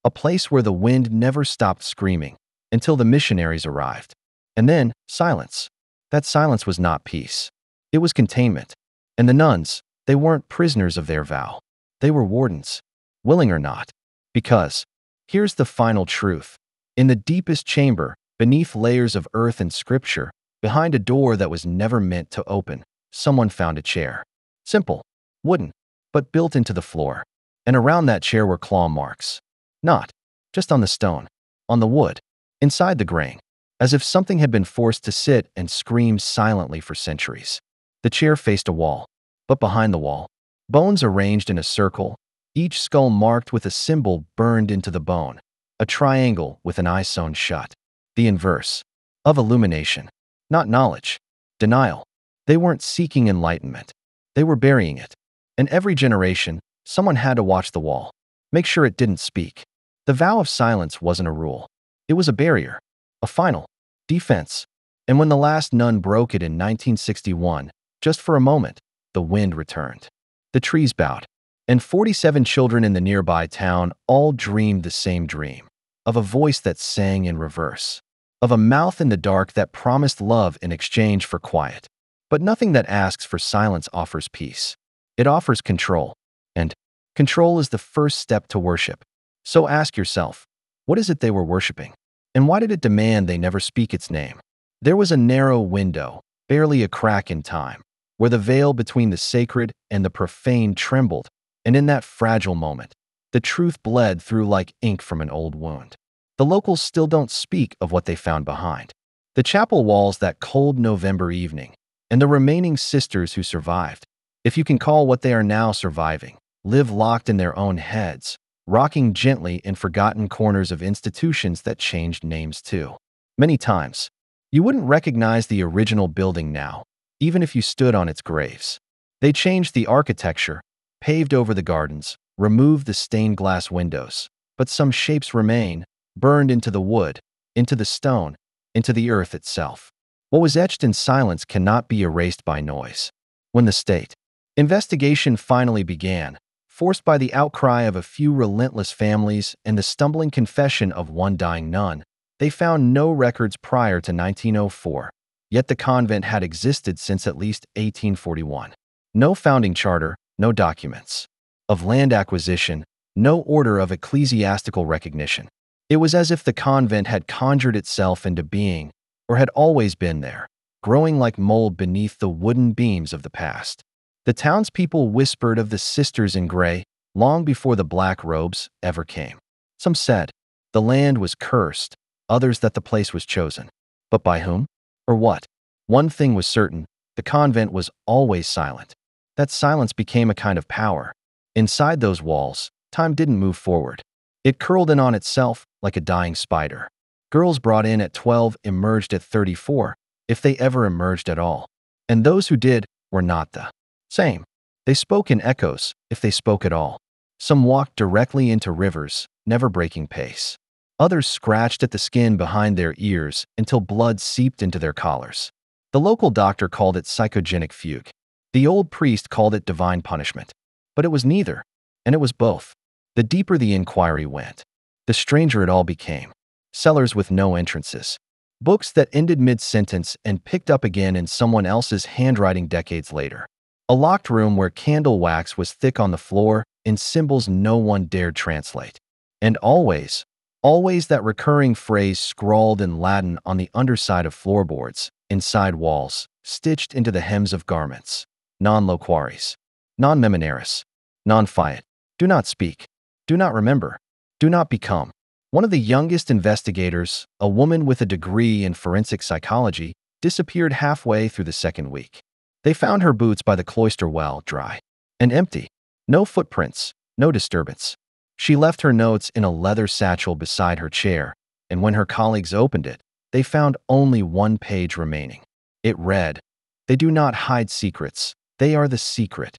A place where the wind never stopped screaming until the missionaries arrived. And then, silence. That silence was not peace. It was containment. And the nuns, they weren't prisoners of their vow. They were wardens, willing or not. Because, here's the final truth. In the deepest chamber, beneath layers of earth and scripture, behind a door that was never meant to open, someone found a chair. Simple, wooden, but built into the floor. And around that chair were claw marks. Not just on the stone, on the wood, inside the grain, as if something had been forced to sit and scream silently for centuries. The chair faced a wall, but behind the wall, bones arranged in a circle, each skull marked with a symbol burned into the bone, a triangle with an eye sewn shut. The inverse of illumination, not knowledge, denial. They weren't seeking enlightenment. They were burying it. And every generation, someone had to watch the wall, make sure it didn't speak. The vow of silence wasn't a rule. It was a barrier, a final defense. And when the last nun broke it in 1961, just for a moment, the wind returned. The trees bowed. And 47 children in the nearby town all dreamed the same dream, of a voice that sang in reverse, of a mouth in the dark that promised love in exchange for quiet. But nothing that asks for silence offers peace. It offers control. And control is the first step to worship. So ask yourself, what is it they were worshiping? And why did it demand they never speak its name? There was a narrow window, barely a crack in time, where the veil between the sacred and the profane trembled, and in that fragile moment, the truth bled through like ink from an old wound. The locals still don't speak of what they found behind the chapel walls that cold November evening, and the remaining sisters who survived, if you can call what they are now surviving, live locked in their own heads, rocking gently in forgotten corners of institutions that changed names too. Many times, you wouldn't recognize the original building now, even if you stood on its graves. They changed the architecture, paved over the gardens, removed the stained glass windows, but some shapes remain, burned into the wood, into the stone, into the earth itself. What was etched in silence cannot be erased by noise. When the state investigation finally began, forced by the outcry of a few relentless families and the stumbling confession of one dying nun, they found no records prior to 1904, yet the convent had existed since at least 1841. No founding charter, no documents of land acquisition, no order of ecclesiastical recognition. It was as if the convent had conjured itself into being, or had always been there, growing like mold beneath the wooden beams of the past. The townspeople whispered of the sisters in gray long before the black robes ever came. Some said the land was cursed, others that the place was chosen. But by whom? Or what? One thing was certain, the convent was always silent. That silence became a kind of power. Inside those walls, time didn't move forward. It curled in on itself like a dying spider. Girls brought in at 12 emerged at 34, if they ever emerged at all. And those who did were not the same. They spoke in echoes, if they spoke at all. Some walked directly into rivers, never breaking pace. Others scratched at the skin behind their ears until blood seeped into their collars. The local doctor called it psychogenic fugue. The old priest called it divine punishment. But it was neither, and it was both. The deeper the inquiry went, the stranger it all became. Cellars with no entrances. Books that ended mid-sentence and picked up again in someone else's handwriting decades later. A locked room where candle wax was thick on the floor in symbols no one dared translate. And always that recurring phrase scrawled in Latin on the underside of floorboards, inside walls, stitched into the hems of garments. Non loquaris, non memonaris, non fiat. Do not speak. Do not remember. Do not become. One of the youngest investigators, a woman with a degree in forensic psychology, disappeared halfway through the second week. They found her boots by the cloister well, dry and empty. No footprints, no disturbance. She left her notes in a leather satchel beside her chair, and when her colleagues opened it, they found only one page remaining. It read, "They do not hide secrets. They are the secret."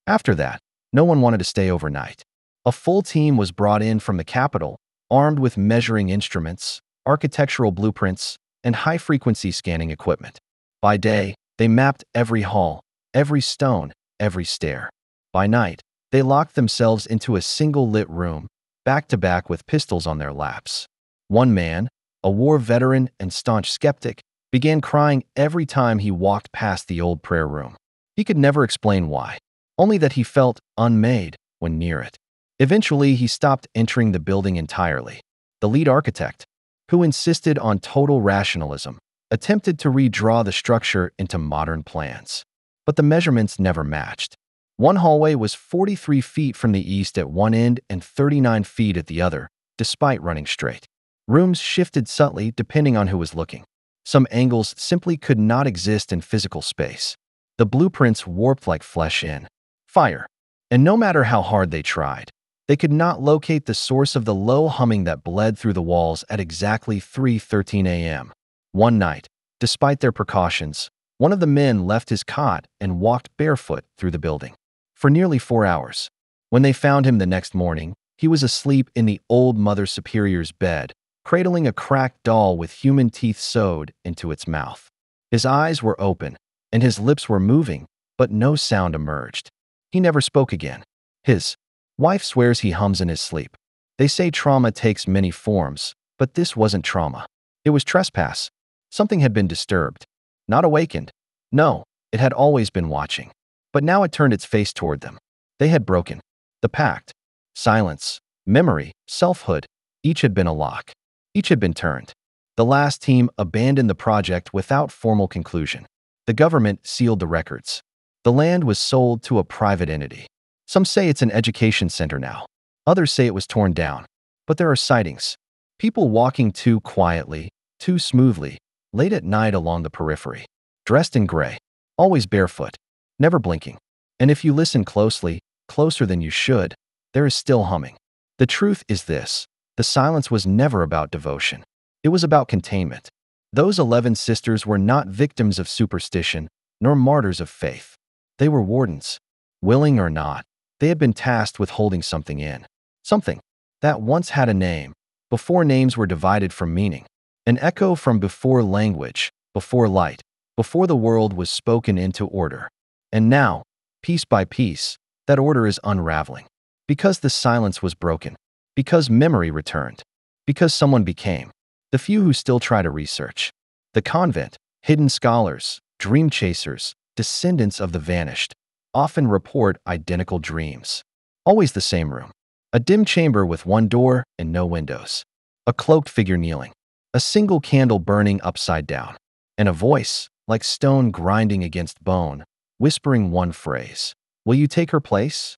After that, no one wanted to stay overnight. A full team was brought in from the capital, armed with measuring instruments, architectural blueprints, and high-frequency scanning equipment. By day, they mapped every hall, every stone, every stair. By night, they locked themselves into a single lit room, back-to-back with pistols on their laps. One man, a war veteran and staunch skeptic, began crying every time he walked past the old prayer room. He could never explain why, only that he felt unmade when near it. Eventually, he stopped entering the building entirely. The lead architect, who insisted on total rationalism, attempted to redraw the structure into modern plans. But the measurements never matched. One hallway was 43 feet from the east at one end and 39 feet at the other, despite running straight. Rooms shifted subtly depending on who was looking. Some angles simply could not exist in physical space. The blueprints warped like flesh in fire. And no matter how hard they tried, they could not locate the source of the low humming that bled through the walls at exactly 3:13 a.m. One night, despite their precautions, one of the men left his cot and walked barefoot through the building. For nearly 4 hours. When they found him the next morning, he was asleep in the old Mother Superior's bed, cradling a cracked doll with human teeth sewed into its mouth. His eyes were open, and his lips were moving, but no sound emerged. He never spoke again. His wife swears he hums in his sleep. They say trauma takes many forms, but this wasn't trauma. It was trespass. Something had been disturbed. Not awakened. No, it had always been watching. But now it turned its face toward them. They had broken. The pact. Silence. Memory. Selfhood. Each had been a lock. Each had been turned. The last team abandoned the project without formal conclusion. The government sealed the records. The land was sold to a private entity. Some say it's an education center now. Others say it was torn down. But there are sightings. People walking too quietly, too smoothly, late at night along the periphery. Dressed in gray. Always barefoot. Never blinking. And if you listen closely, closer than you should, there is still humming. The truth is this. The silence was never about devotion. It was about containment. Those 11 sisters were not victims of superstition, nor martyrs of faith. They were wardens. Willing or not, they had been tasked with holding something in. Something that once had a name, before names were divided from meaning. An echo from before language, before light, before the world was spoken into order. And now, piece by piece, that order is unraveling. Because the silence was broken. Because memory returned. Because someone became. The few who still try to research. The convent, hidden scholars, dream chasers, descendants of the vanished, often report identical dreams. Always the same room. A dim chamber with one door and no windows. A cloaked figure kneeling. A single candle burning upside down. And a voice, like stone grinding against bone, whispering one phrase. Will you take her place?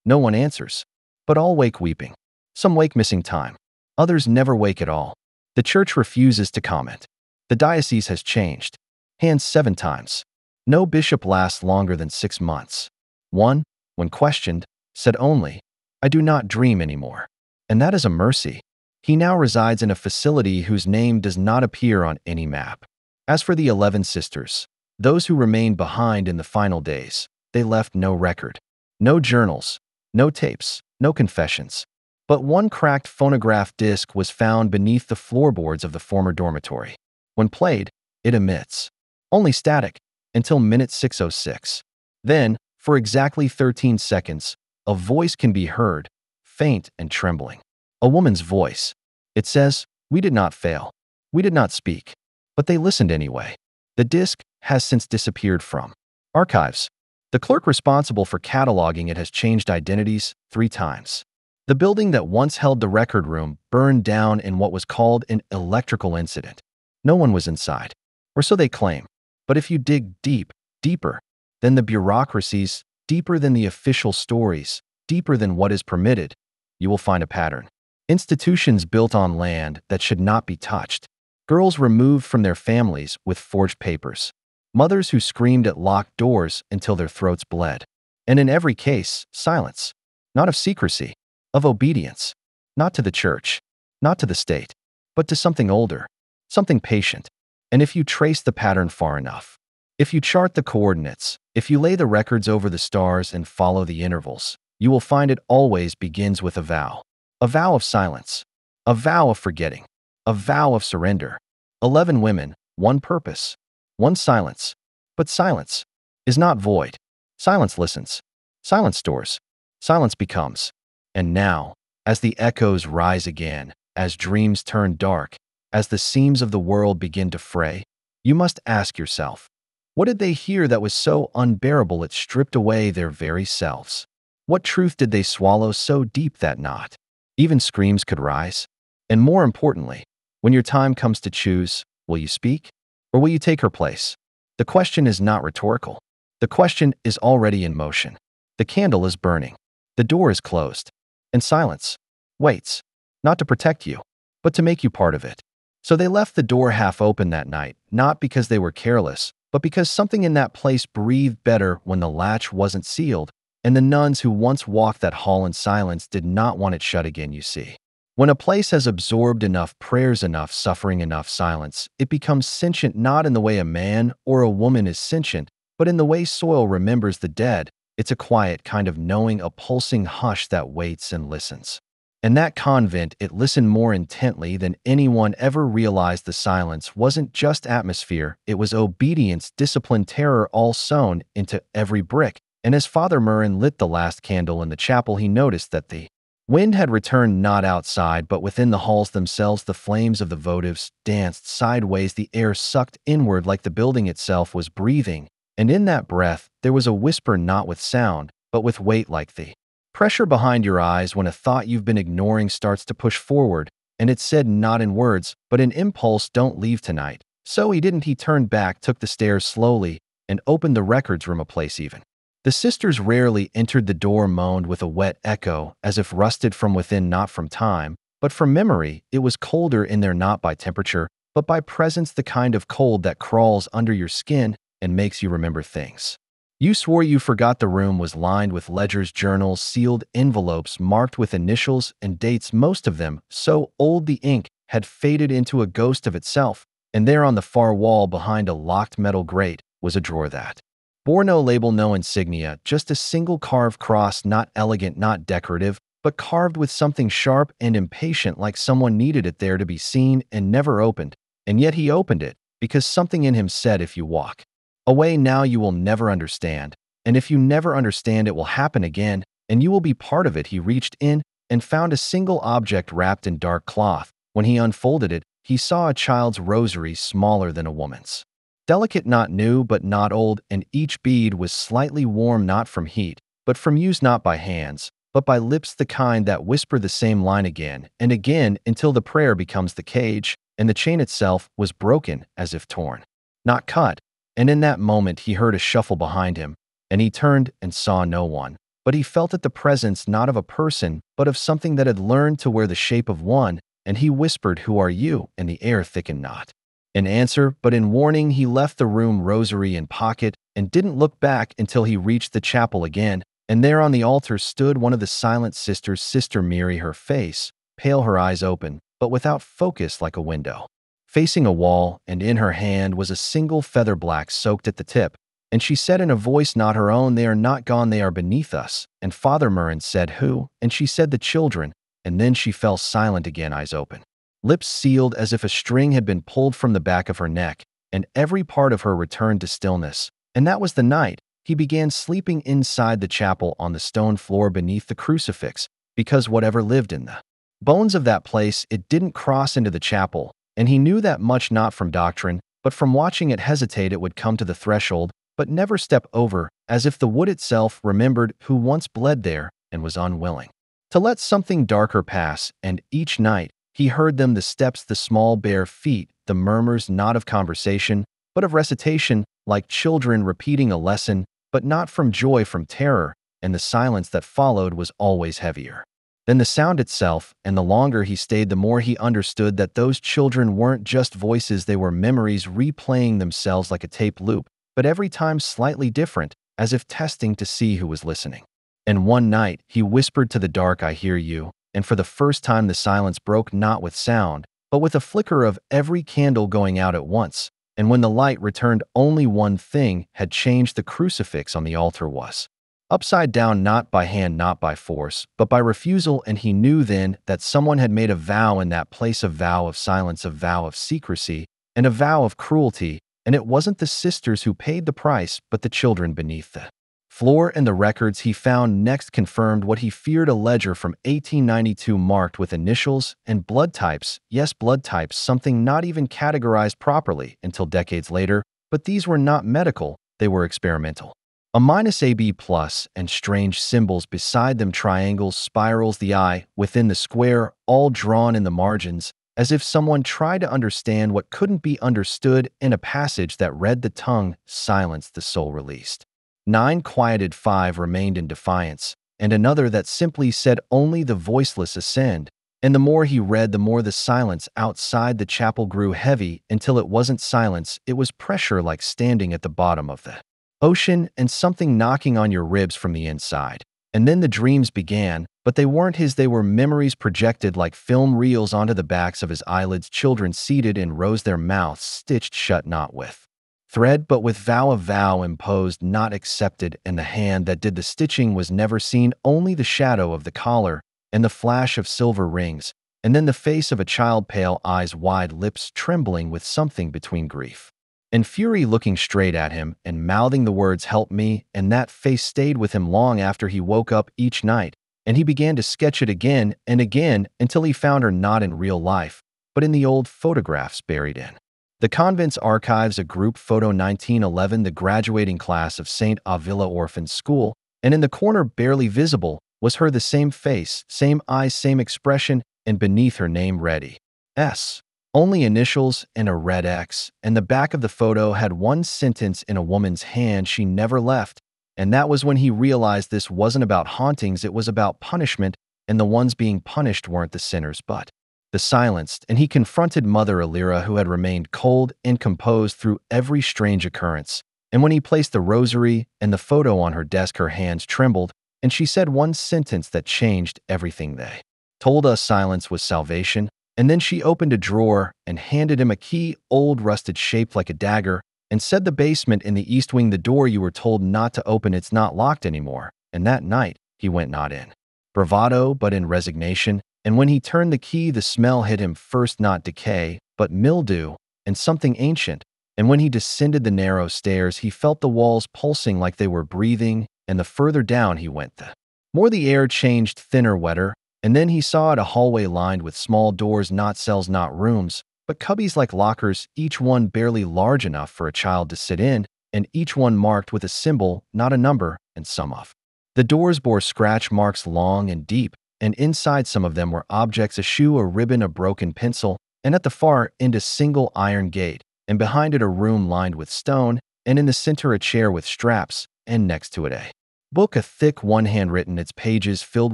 No one answers. But all wake weeping. Some wake missing time. Others never wake at all. The church refuses to comment. The diocese has changed. Hands 7 times. No bishop lasts longer than 6 months. One, when questioned, said only, I do not dream anymore. And that is a mercy. He now resides in a facility whose name does not appear on any map. As for the 11 sisters, those who remained behind in the final days, they left no record. No journals, no tapes, no confessions. But one cracked phonograph disc was found beneath the floorboards of the former dormitory. When played, it emits. Only static, until minute 6:06. Then, for exactly 13 seconds, a voice can be heard, faint and trembling. A woman's voice. It says, we did not fail. We did not speak. But they listened anyway. The disc has since disappeared from archives. The clerk responsible for cataloging it has changed identities 3 times. The building that once held the record room burned down in what was called an electrical incident. No one was inside, or so they claim. But if you dig deeper than the bureaucracies, deeper than the official stories, deeper than what is permitted, you will find a pattern. Institutions built on land that should not be touched. Girls removed from their families with forged papers. Mothers who screamed at locked doors until their throats bled. And in every case, silence. Not of secrecy, of obedience. Not to the church, not to the state, but to something older, something patient. And if you trace the pattern far enough, if you chart the coordinates, if you lay the records over the stars and follow the intervals, you will find it always begins with a vow. A vow of silence. A vow of forgetting. A vow of surrender. 11 women, one purpose. One silence. But silence is not void. Silence listens. Silence stores. Silence becomes. And now, as the echoes rise again, as dreams turn dark, as the seams of the world begin to fray, You must ask yourself, what did they hear that was so unbearable it stripped away their very selves? What truth did they swallow so deep that not even screams could rise? And more importantly, when your time comes to choose, will you speak or will you take her place? The question is not rhetorical. The question is already in motion. The candle is burning. The door is closed. And silence waits, not to protect you, but to make you part of it. So they left the door half open that night, not because they were careless, but because something in that place breathed better when the latch wasn't sealed, and the nuns who once walked that hall in silence did not want it shut again, you see. When a place has absorbed enough prayers, enough suffering, enough silence, it becomes sentient not in the way a man or a woman is sentient, but in the way soil remembers the dead. It's a quiet kind of knowing, a pulsing hush that waits and listens. In that convent, it listened more intently than anyone ever realized. The silence wasn't just atmosphere, it was obedience, discipline, terror, all sewn into every brick. And as Father Murrin lit the last candle in the chapel, he noticed that the wind had returned not outside, but within the halls themselves. The flames of the votives danced sideways, the air sucked inward like the building itself was breathing. And in that breath, there was a whisper, not with sound, but with weight, like the pressure behind your eyes when a thought you've been ignoring starts to push forward. And it said, not in words, but in impulse, don't leave tonight. So he didn't. He turned back, took the stairs slowly, and opened the records room, a place even the sisters rarely entered. The door moaned with a wet echo, as if rusted from within, not from time, but from memory. It was colder in there, not by temperature, but by presence, the kind of cold that crawls under your skin and makes you remember things you swore you forgot. The room was lined with ledgers, journals, sealed envelopes marked with initials and dates, most of them so old the ink had faded into a ghost of itself. And there on the far wall, behind a locked metal grate, was a drawer that bore no label, no insignia, just a single carved cross, not elegant, not decorative, but carved with something sharp and impatient, like someone needed it there to be seen and never opened. And yet he opened it, because something in him said, if you walk away now, you will never understand. And if you never understand, it will happen again, and you will be part of it. He reached in and found a single object wrapped in dark cloth. When he unfolded it, he saw a child's rosary, smaller than a woman's. Delicate, not new, but not old, and each bead was slightly warm, not from heat, but from use, not by hands, but by lips, the kind that whisper the same line again and again until the prayer becomes the cage, and the chain itself was broken, as if torn, not cut. And in that moment he heard a shuffle behind him, and he turned and saw no one. But he felt it, the presence not of a person, but of something that had learned to wear the shape of one, and he whispered, "Who are you?" And the air thickened, not in answer, but in warning. He left the room, rosary in pocket, and didn't look back until he reached the chapel again. And there on the altar stood one of the silent sisters, Sister Mary, her face pale, her eyes open, but without focus, like a window facing a wall, and in her hand was a single feather, black, soaked at the tip. And she said in a voice not her own, "They are not gone, they are beneath us." And Father Murrin said, "Who?" And she said, "The children." And then she fell silent again, eyes open, lips sealed, as if a string had been pulled from the back of her neck, and every part of her returned to stillness. And that was the night he began sleeping inside the chapel, on the stone floor beneath the crucifix, because whatever lived in the bones of that place, it didn't cross into the chapel. And he knew that much, not from doctrine, but from watching it hesitate. It would come to the threshold, but never step over, as if the wood itself remembered who once bled there and was unwilling to let something darker pass. And each night he heard them, the steps, the small bare feet, the murmurs, not of conversation, but of recitation, like children repeating a lesson, but not from joy, from terror. And the silence that followed was always heavier than the sound itself, and the longer he stayed, the more he understood that those children weren't just voices, they were memories replaying themselves like a tape loop, but every time slightly different, as if testing to see who was listening. And one night he whispered to the dark, "I hear you." And for the first time the silence broke, not with sound, but with a flicker of every candle going out at once. And when the light returned, only one thing had changed. The crucifix on the altar was upside down, not by hand, not by force, but by refusal. And he knew then that someone had made a vow in that place, a vow of silence, a vow of secrecy, and a vow of cruelty. And it wasn't the sisters who paid the price, but the children beneath the floor, and the records he found next confirmed what he feared: a ledger from 1892 marked with initials and blood types. Yes, blood types, something not even categorized properly until decades later, but these were not medical, they were experimental. A -AB plus and strange symbols beside them: triangles, spirals, the eye within the square, all drawn in the margins, as if someone tried to understand what couldn't be understood. In a passage that read, "The tongue silenced, the soul released. 9 quieted, 5 remained in defiance," and another that simply said, "Only the voiceless ascend." And the more he read, the more the silence outside the chapel grew heavy, until it wasn't silence, it was pressure, like standing at the bottom of the ocean and something knocking on your ribs from the inside. And then the dreams began, but they weren't his, they were memories projected like film reels onto the backs of his eyelids. Children seated in rows, their mouths stitched shut, not with thread but with vow, a vow imposed, not accepted, and the hand that did the stitching was never seen, only the shadow of the collar and the flash of silver rings, and then the face of a child, pale eyes wide, lips trembling with something between grief and fury, looking straight at him and mouthing the words, "Help me," and that face stayed with him long after he woke up each night, and he began to sketch it again and again until he found her, not in real life, but in the old photographs buried in the convent's archives. A group photo, 1911, the graduating class of St. Avila Orphan School, and in the corner, barely visible, was her, the same face, same eyes, same expression, and beneath her name, ready S. Only initials and a red X, and the back of the photo had one sentence in a woman's hand: "She never left." And that was when he realized this wasn't about hauntings, it was about punishment, and the ones being punished weren't the sinners but the silenced. And he confronted Mother Alira, who had remained cold and composed through every strange occurrence. And when he placed the rosary and the photo on her desk, her hands trembled, and she said one sentence that changed everything. "They told us silence was salvation." And then she opened a drawer and handed him a key, old, rusted, shaped like a dagger, and said, "The basement in the east wing, the door you were told not to open, it's not locked anymore." And that night, he went, not in bravado, but in resignation. And when he turned the key, the smell hit him first, not decay, but mildew and something ancient. And when he descended the narrow stairs, he felt the walls pulsing like they were breathing, and the further down he went, the more the air changed, thinner, wetter. And then he saw it, a hallway lined with small doors, not cells, not rooms, but cubbies like lockers, each one barely large enough for a child to sit in, and each one marked with a symbol, not a number, and some of the doors bore scratch marks long and deep, and inside some of them were objects: a shoe, a ribbon, a broken pencil, and at the far end a single iron gate, and behind it a room lined with stone, and in the center a chair with straps, and next to it a book, a thick one, handwritten, its pages filled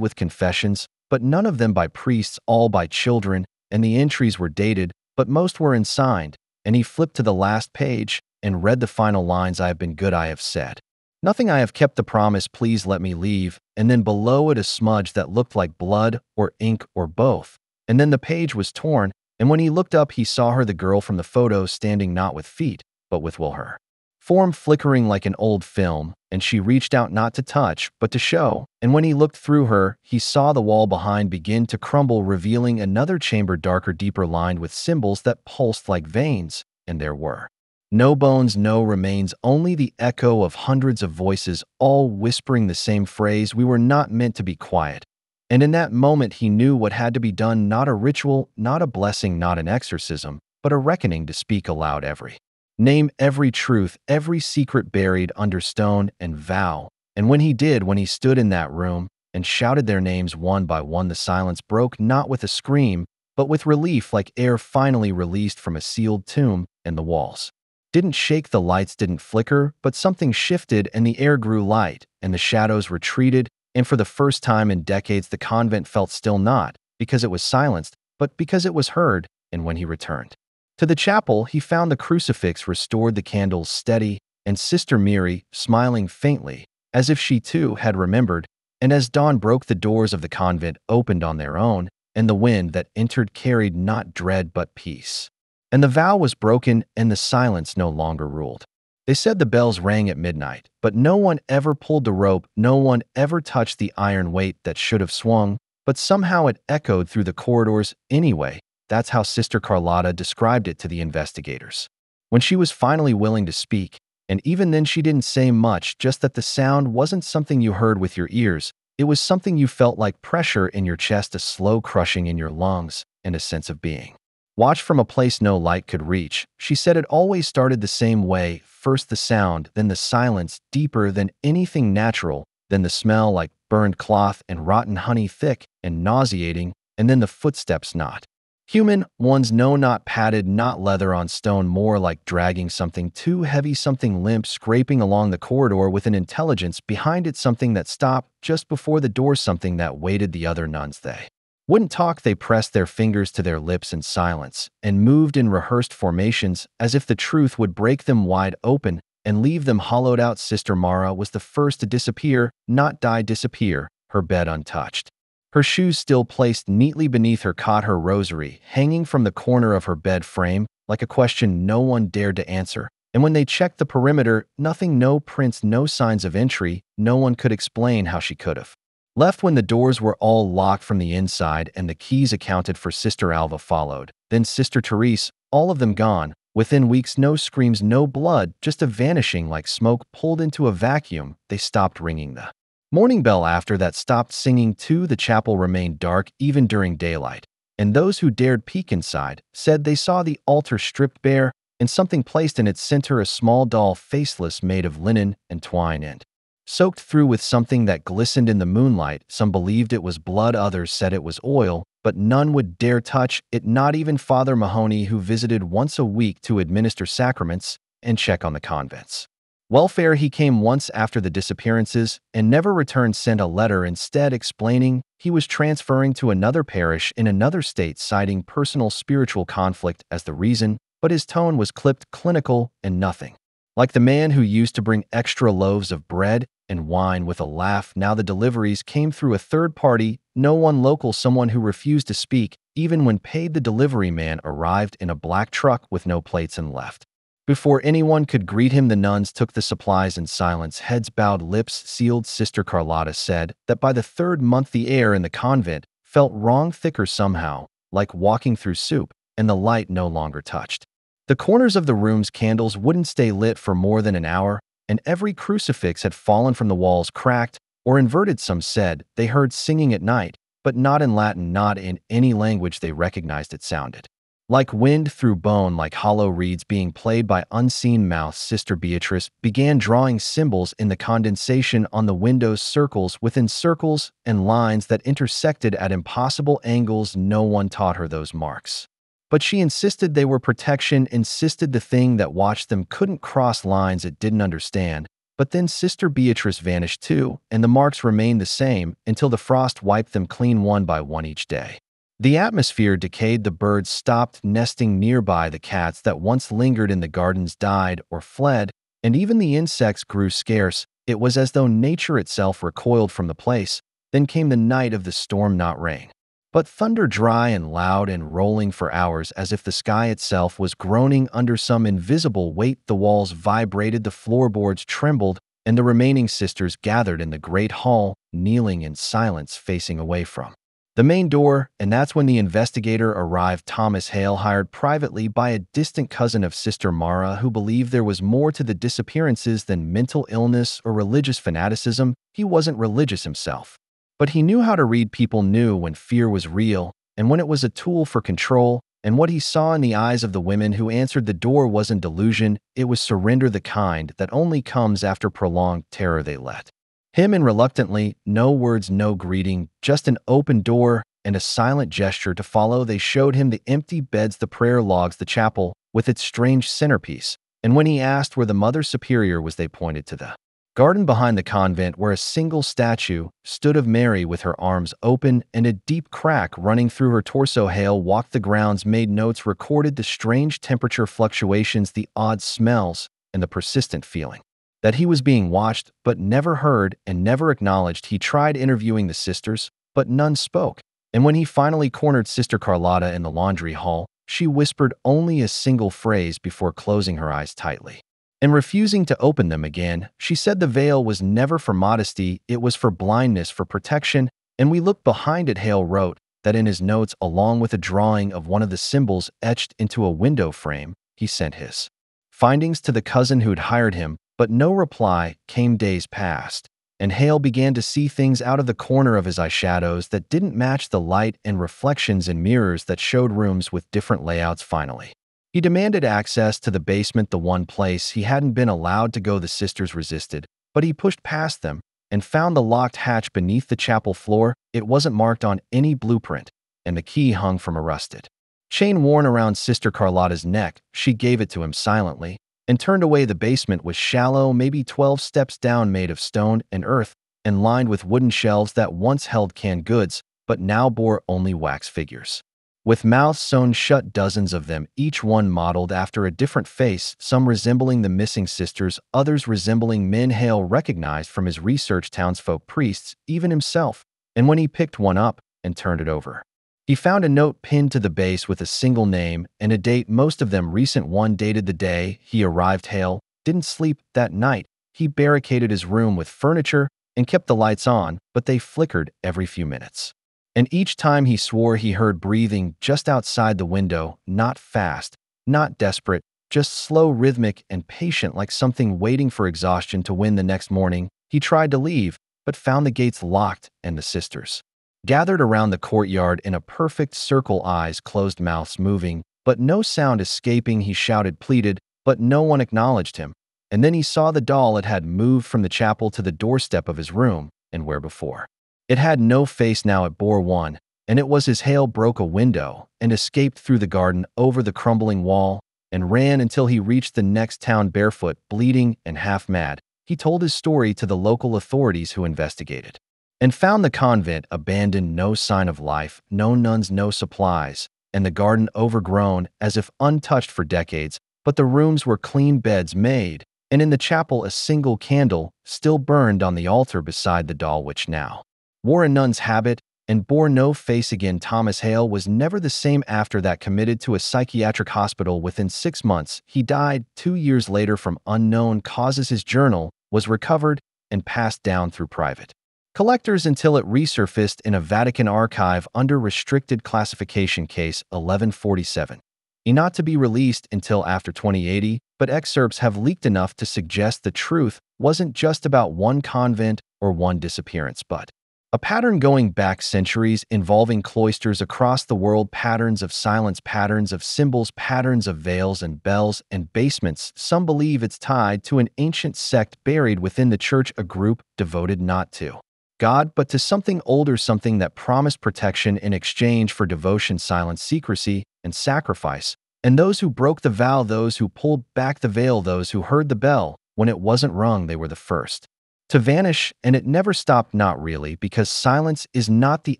with confessions, but none of them by priests, all by children, and the entries were dated, but most were unsigned. And he flipped to the last page and read the final lines: "I have been good, I have said nothing, I have kept the promise, please let me leave." And then below it a smudge that looked like blood or ink or both. And then the page was torn, and when he looked up, he saw her, the girl from the photo, standing not with feet, but with her form flickering like an old film, and she reached out not to touch, but to show. And when he looked through her, he saw the wall behind begin to crumble, revealing another chamber, darker, deeper, lined with symbols that pulsed like veins. And there were no bones, no remains, only the echo of hundreds of voices, all whispering the same phrase: "We were not meant to be quiet." And in that moment, he knew what had to be done: not a ritual, not a blessing, not an exorcism, but a reckoning, to speak aloud every name, every truth, every secret buried under stone, and vow. And when he did, when he stood in that room and shouted their names one by one, the silence broke, not with a scream, but with relief, like air finally released from a sealed tomb. And the walls didn't shake, the lights didn't flicker, but something shifted, and the air grew light, and the shadows retreated, and for the first time in decades, the convent felt still, not because it was silenced, but because it was heard. And when he returned to the chapel, he found the crucifix restored, the candles steady, and Sister Mary smiling faintly, as if she too had remembered. And as dawn broke, the doors of the convent opened on their own, and the wind that entered carried not dread but peace. And the vow was broken, and the silence no longer ruled. They said the bells rang at midnight, but no one ever pulled the rope, no one ever touched the iron weight that should have swung, but somehow it echoed through the corridors anyway. That's how Sister Carlotta described it to the investigators. When she was finally willing to speak, And even then she didn't say much, just that the sound wasn't something you heard with your ears. It was something you felt, like pressure in your chest, a slow crushing in your lungs, and a sense of being watched from a place no light could reach. She said it always started the same way: first the sound, then the silence, deeper than anything natural, then the smell like burned cloth and rotten honey, thick and nauseating, and then the footsteps, not human ones, no, not padded, not leather on stone, more like dragging something too heavy, something limp, scraping along the corridor with an intelligence behind it, something that stopped just before the door, something that waited. The other nuns, they wouldn't talk. They pressed their fingers to their lips in silence and moved in rehearsed formations, as if the truth would break them wide open and leave them hollowed out. Sister Mara was the first to disappear, not die, disappear, her bed untouched, her shoes still placed neatly beneath her cot, her rosary hanging from the corner of her bed frame, like a question no one dared to answer. And when they checked the perimeter, nothing, no prints, no signs of entry. No one could explain how she could have left when the doors were all locked from the inside and the keys accounted for. Sister Alva followed, then Sister Therese, all of them gone. Within weeks, no screams, no blood, just a vanishing like smoke pulled into a vacuum. They stopped ringing the morning bell after that, stopped singing too. The chapel remained dark even during daylight, and those who dared peek inside said they saw the altar stripped bare and something placed in its center, a small doll, faceless, made of linen and twine and soaked through with something that glistened in the moonlight. Some believed it was blood, others said it was oil, but none would dare touch it, not even Father Mahoney, who visited once a week to administer sacraments and check on the convent's welfare. He came once after the disappearances and never returned, sent a letter instead explaining he was transferring to another parish in another state, citing personal spiritual conflict as the reason, but his tone was clipped, clinical, and nothing like the man who used to bring extra loaves of bread and wine with a laugh. Now the deliveries came through a third party, no one local, someone who refused to speak even when paid. The delivery man arrived in a black truck with no plates and left before anyone could greet him. The nuns took the supplies in silence, heads bowed, lips sealed. Sister Carlotta said that by the third month the air in the convent felt wrong, thicker somehow, like walking through soup, and the light no longer touched the corners of the rooms. Candles wouldn't stay lit for more than an hour, and every crucifix had fallen from the walls, cracked or inverted. Some said they heard singing at night, but not in Latin, not in any language they recognized. It sounded like wind through bone, like hollow reeds being played by unseen mouths. Sister Beatrice began drawing symbols in the condensation on the windows, circles within circles and lines that intersected at impossible angles. No one taught her those marks, but she insisted they were protection, insisted the thing that watched them couldn't cross lines it didn't understand. But then Sister Beatrice vanished too, and the marks remained the same until the frost wiped them clean one by one each day. The atmosphere decayed, the birds stopped nesting nearby, the cats that once lingered in the gardens died or fled, and even the insects grew scarce. It was as though nature itself recoiled from the place. Then came the night of the storm, not rain, but thunder, dry and loud and rolling for hours, as if the sky itself was groaning under some invisible weight. The walls vibrated, the floorboards trembled, and the remaining sisters gathered in the great hall, kneeling in silence, facing away from the main door. And that's when the investigator arrived, Thomas Hale, hired privately by a distant cousin of Sister Mara, who believed there was more to the disappearances than mental illness or religious fanaticism. He wasn't religious himself, but he knew how to read people, knew when fear was real and when it was a tool for control. And what he saw in the eyes of the women who answered the door wasn't delusion, it was surrender, the kind that only comes after prolonged terror. They let him in reluctantly, no words, no greeting, just an open door and a silent gesture to follow. They showed him the empty beds, the prayer logs, the chapel with its strange centerpiece, and when he asked where the Mother Superior was, they pointed to the garden behind the convent, where a single statue stood of Mary with her arms open and a deep crack running through her torso. Hale walked the grounds, made notes, recorded the strange temperature fluctuations, the odd smells, and the persistent feeling that he was being watched, but never heard and never acknowledged. He tried interviewing the sisters, but none spoke. And when he finally cornered Sister Carlotta in the laundry hall, she whispered only a single phrase before closing her eyes tightly and refusing to open them again. She said the veil was never for modesty, it was for blindness, for protection. And we looked behind it. Hale wrote that in his notes, along with a drawing of one of the symbols etched into a window frame. He sent his findings to the cousin who'd hired him, But no reply. Came days passed, and Hale began to see things out of the corner of his eye, shadows that didn't match the light and reflections in mirrors that showed rooms with different layouts. Finally, he demanded access to the basement, the one place he hadn't been allowed to go. The sisters resisted, but he pushed past them and found the locked hatch beneath the chapel floor. It wasn't marked on any blueprint, and the key hung from a rusted chain worn around Sister Carlotta's neck. She gave it to him silently and turned away. The basement was shallow, maybe 12 steps down, made of stone and earth, and lined with wooden shelves that once held canned goods, but now bore only wax figures. With mouths sewn shut, dozens of them, each one modeled after a different face, some resembling the missing sisters, others resembling men Hale recognized from his research, townsfolk, priests, even himself. And when he picked one up and turned it over, he found a note pinned to the base with a single name and a date, most of them recent. One dated the day he arrived. Hale didn't sleep that night. He barricaded his room with furniture and kept the lights on, but they flickered every few minutes. And each time he swore he heard breathing just outside the window, not fast, not desperate, just slow, rhythmic, and patient, like something waiting for exhaustion to win. The next morning, he tried to leave, but found the gates locked and the sisters gathered around the courtyard in a perfect circle, eyes closed, mouths moving, but no sound escaping. He shouted, pleaded, but no one acknowledged him. And then he saw the doll. It had moved from the chapel to the doorstep of his room, and where before it had no face, now it bore one, and it was his. Hale broke a window and escaped through the garden, over the crumbling wall, and ran until he reached the next town. Barefoot, bleeding, and half mad, he told his story to the local authorities, who investigated and found the convent abandoned, no sign of life, no nuns, no supplies, and the garden overgrown, as if untouched for decades. But the rooms were clean, beds made, and in the chapel a single candle still burned on the altar beside the doll, which now wore a nun's habit and bore no face. Again, Thomas Hale was never the same after that. Committed to a psychiatric hospital within 6 months, he died 2 years later from unknown causes. His journal was recovered and passed down through private collectors until it resurfaced in a Vatican archive under restricted classification, case 1147. Not to be released until after 2080, but excerpts have leaked enough to suggest the truth wasn't just about one convent or one disappearance, but a pattern going back centuries, involving cloisters across the world, patterns of silence, patterns of symbols, patterns of veils and bells and basements. Some believe it's tied to an ancient sect buried within the church, a group devoted not to God, but to something older, something that promised protection in exchange for devotion, silence, secrecy, and sacrifice. And those who broke the vow, those who pulled back the veil, those who heard the bell when it wasn't rung, they were the first to vanish, and it never stopped. Not really, because silence is not the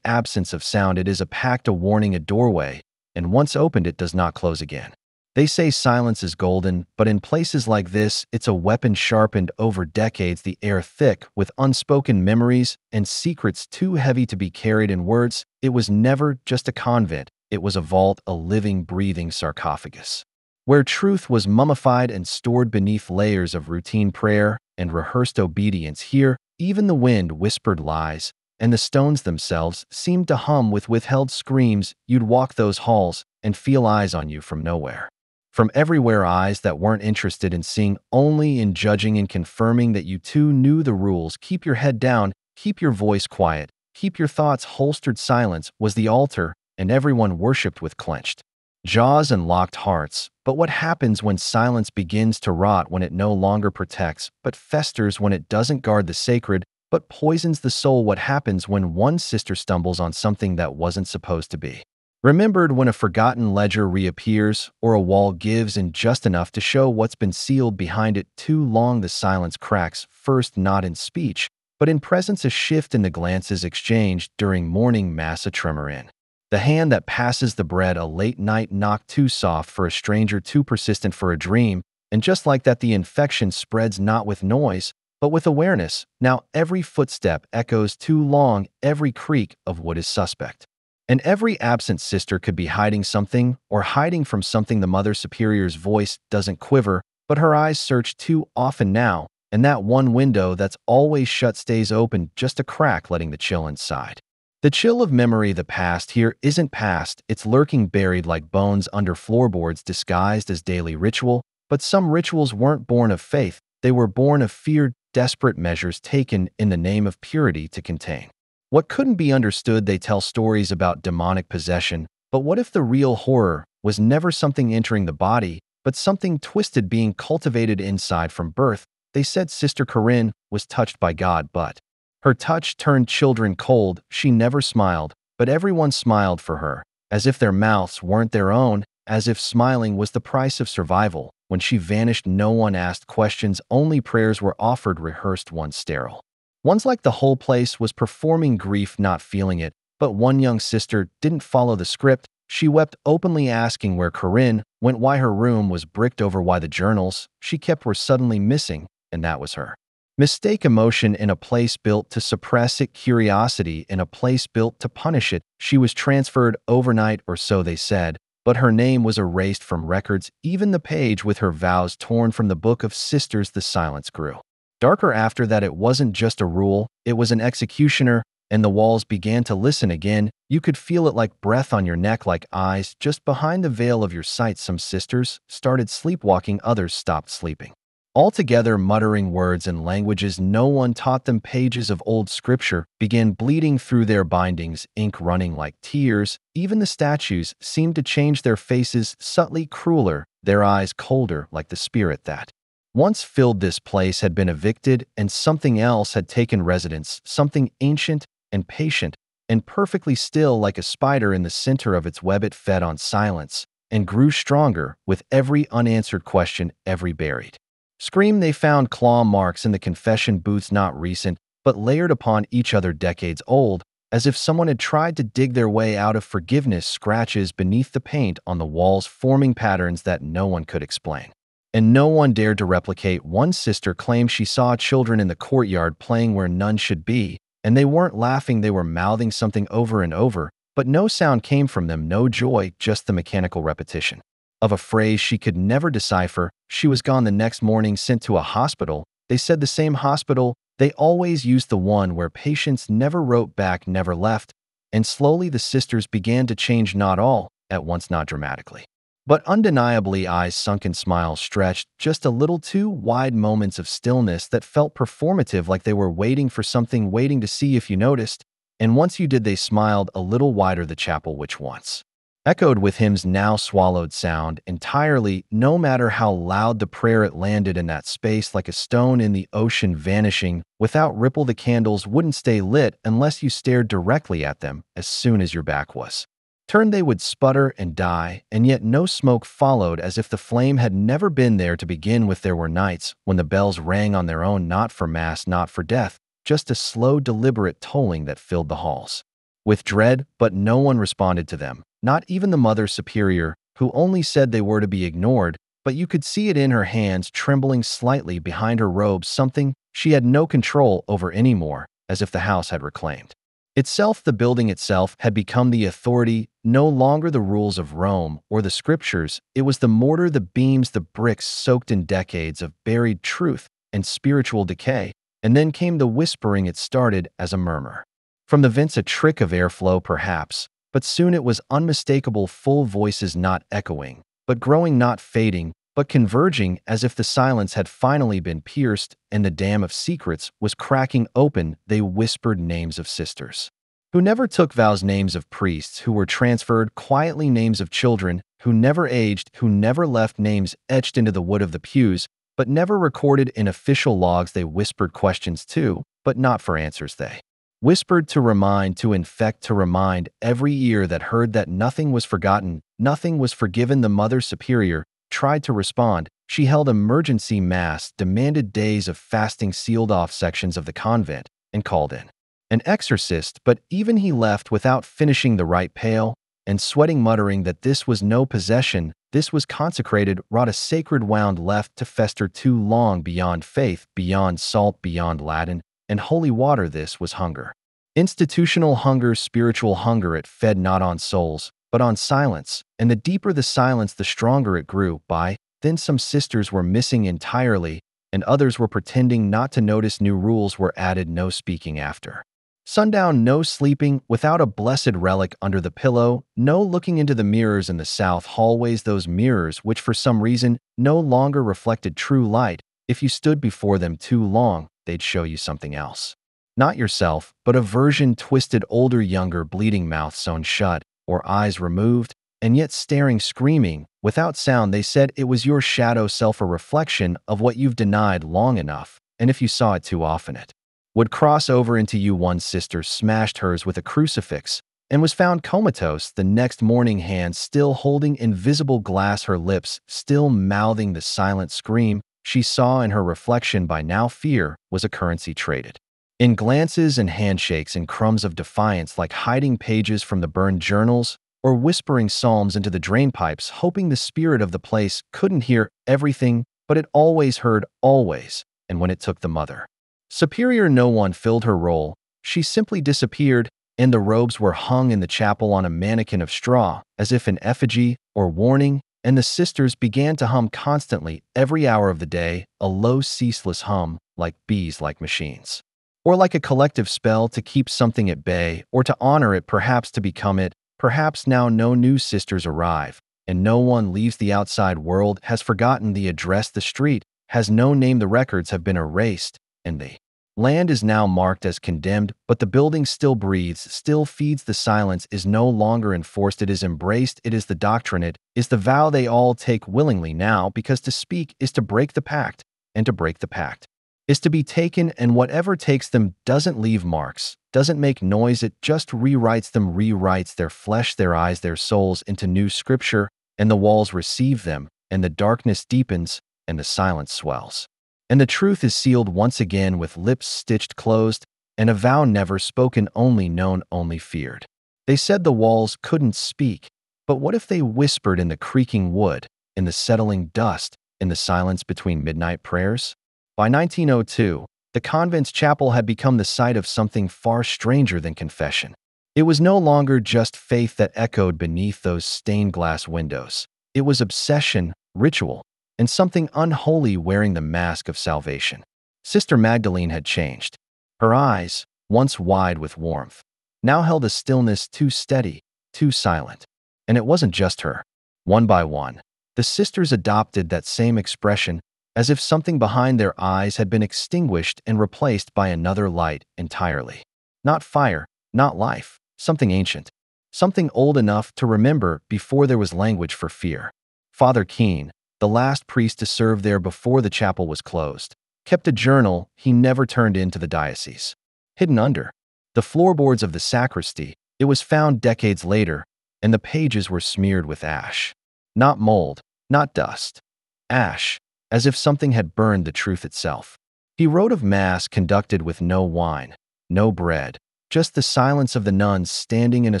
absence of sound. It is a pact, a warning, a doorway, and once opened, it does not close again. They say silence is golden, but in places like this, it's a weapon sharpened over decades, the air thick with unspoken memories and secrets too heavy to be carried in words. It was never just a convent. It was a vault, a living, breathing sarcophagus, where truth was mummified and stored beneath layers of routine prayer and rehearsed obedience. Here, even the wind whispered lies, and the stones themselves seemed to hum with withheld screams. You'd walk those halls and feel eyes on you from nowhere, from everywhere, eyes that weren't interested in seeing, only in judging and confirming that you too knew the rules. Keep your head down, keep your voice quiet, keep your thoughts holstered. Silence was the altar, and everyone worshipped with clenched jaws and locked hearts. But what happens when silence begins to rot, when it no longer protects, but festers, when it doesn't guard the sacred, but poisons the soul? What happens when one sister stumbles on something that wasn't supposed to be remembered, when a forgotten ledger reappears, or a wall gives in just enough to show what's been sealed behind it too long? The silence cracks, first not in speech, but in presence, a shift in the glances exchanged during morning mass, a tremor in the hand that passes the bread, a late night knock too soft for a stranger, too persistent for a dream. And just like that, the infection spreads, not with noise, but with awareness. Now every footstep echoes too long, every creak of wood is suspect. And every absent sister could be hiding something, or hiding from something. The Mother Superior's voice doesn't quiver, but her eyes search too often now, and that one window that's always shut stays open, just a crack, letting the chill inside. The chill of memory. The past here isn't past, it's lurking, buried like bones under floorboards, disguised as daily ritual. But some rituals weren't born of faith, They were born of fear, desperate measures taken in the name of purity to contain what couldn't be understood. They tell stories about demonic possession, but what if the real horror was never something entering the body, but something twisted being cultivated inside from birth? They said Sister Corinne was touched by God, but her touch turned children cold. She never smiled, but everyone smiled for her, as if their mouths weren't their own, as if smiling was the price of survival. When she vanished, no one asked questions, only prayers were offered, rehearsed ones sterile. One's like the whole place was performing grief, not feeling it. But one young sister didn't follow the script. She wept openly, asking where Corinne went, why her room was bricked over, why the journals she kept were suddenly missing, and that was her. Mistake emotion in a place built to suppress it, curiosity in a place built to punish it. She was transferred overnight, or so they said, but her name was erased from records, even the page with her vows torn from the book of sisters. The silence grew darker after that. It wasn't just a rule, it was an executioner, and the walls began to listen again. You could feel it, like breath on your neck, like eyes just behind the veil of your sight. Some sisters started sleepwalking, others stopped sleeping altogether, muttering words and languages no one taught them. Pages of old scripture began bleeding through their bindings, ink running like tears. Even the statues seemed to change, their faces subtly crueler, their eyes colder, like the spirit that once filled this place had been evicted, and something else had taken residence, something ancient and patient and perfectly still, like a spider in the center of its web. It fed on silence and grew stronger with every unanswered question, every buried scream. They found claw marks in the confession booths, not recent, but layered upon each other, decades old, as if someone had tried to dig their way out of forgiveness. Scratches beneath the paint on the walls, forming patterns that no one could explain, and no one dared to replicate. One sister claimed she saw children in the courtyard playing where none should be, and they weren't laughing, they were mouthing something over and over, but no sound came from them, no joy, just the mechanical repetition of a phrase she could never decipher. She was gone the next morning, sent to a hospital. They said the same hospital. They always used the one where patients never wrote back, never left. And slowly the sisters began to change, not all at once, not dramatically, but undeniably. Eyes sunken, smiles stretched just a little too wide, moments of stillness that felt performative, like they were waiting for something, waiting to see if you noticed. And once you did, they smiled a little wider. The chapel, which once echoed with hymns, now swallowed sound entirely. No matter how loud the prayer, it landed in that space like a stone in the ocean, vanishing without ripple. The candles wouldn't stay lit unless you stared directly at them. As soon as your back was turned, they would sputter and die, and yet no smoke followed, as if the flame had never been there to begin with. There were nights when the bells rang on their own, not for mass, not for death, just a slow, deliberate tolling that filled the halls with dread, but no one responded to them. Not even the Mother Superior, who only said they were to be ignored, but you could see it in her hands, trembling slightly behind her robes, something she had no control over anymore, as if the house had reclaimed itself. The building itself had become the authority, no longer the rules of Rome or the scriptures. It was the mortar, the beams, the bricks, soaked in decades of buried truth and spiritual decay. And then came the whispering. It started as a murmur from the vents, a trick of airflow perhaps, but soon it was unmistakable, full voices, not echoing, but growing, not fading, but converging, as if the silence had finally been pierced and the dam of secrets was cracking open. They whispered names of sisters who never took vows, names of priests who were transferred quietly, names of children who never aged, who never left, names etched into the wood of the pews, but never recorded in official logs. They whispered questions too, but not for answers. They whispered to remind, to infect, to remind every ear that heard that nothing was forgotten, nothing was forgiven. The Mother Superior tried to respond. She held emergency mass, demanded days of fasting, sealed off sections of the convent, and called in an exorcist, but even he left without finishing the rite, pale and sweating, muttering that this was no possession, this was consecrated, wrought, a sacred wound left to fester too long, beyond faith, beyond salt, beyond Latin and holy water. This was hunger. Institutional hunger, spiritual hunger. It fed not on souls, but on silence, and the deeper the silence, the stronger it grew. By then some sisters were missing entirely, and others were pretending not to notice. New rules were added, no speaking after sundown, no sleeping without a blessed relic under the pillow, no looking into the mirrors in the south hallways, those mirrors which for some reason no longer reflected true light, If you stood before them too long, they'd show you something else. Not yourself, but a version twisted older, younger, bleeding mouth sewn shut, or eyes removed, and yet staring, screaming. Without sound, they said it was your shadow self, a reflection of what you've denied long enough, and if you saw it too often, it would cross over into you. One sister smashed hers with a crucifix and was found comatose the next morning, hands still holding invisible glass, her lips still mouthing the silent scream. She saw in her reflection by now fear was a currency traded in glances and handshakes and crumbs of defiance, like hiding pages from the burned journals or whispering psalms into the drainpipes, hoping the spirit of the place couldn't hear everything, but it always heard, always. And when it took the mother superior, no one filled her role. She simply disappeared, and the robes were hung in the chapel on a mannequin of straw, as if in effigy or warning, and the sisters began to hum constantly, every hour of the day, a low, ceaseless hum, like bees, like machines, or like a collective spell to keep something at bay, or to honor it, perhaps to become it. Perhaps now no new sisters arrive, and no one leaves. The outside world has forgotten the address, the street has no name, the records have been erased, and the land is now marked as condemned, but the building still breathes, still feeds. The silence is no longer enforced, it is embraced. It is the doctrine, it is the vow they all take willingly now, because to speak is to break the pact, and to break the pact is to be taken, and whatever takes them doesn't leave marks, doesn't make noise, it just rewrites them, rewrites their flesh, their eyes, their souls into new scripture, and the walls receive them, and the darkness deepens, and the silence swells. And the truth is sealed once again with lips stitched closed, and a vow never spoken, only known, only feared. They said the walls couldn't speak, but what if they whispered in the creaking wood, in the settling dust, in the silence between midnight prayers? By 1902, the convent's chapel had become the site of something far stranger than confession. It was no longer just faith that echoed beneath those stained glass windows. It was obsession, ritual, and something unholy wearing the mask of salvation. Sister Magdalene had changed. Her eyes, once wide with warmth, now held a stillness too steady, too silent. And it wasn't just her. One by one, the sisters adopted that same expression, as if something behind their eyes had been extinguished and replaced by another light entirely. Not fire, not life, something ancient, something old enough to remember before there was language for fear. Father Keene, the last priest to serve there before the chapel was closed, kept a journal he never turned into the diocese. Hidden under the floorboards of the sacristy, it was found decades later, and the pages were smeared with ash. Not mold, not dust. Ash, as if something had burned the truth itself. He wrote of Mass conducted with no wine, no bread, just the silence of the nuns standing in a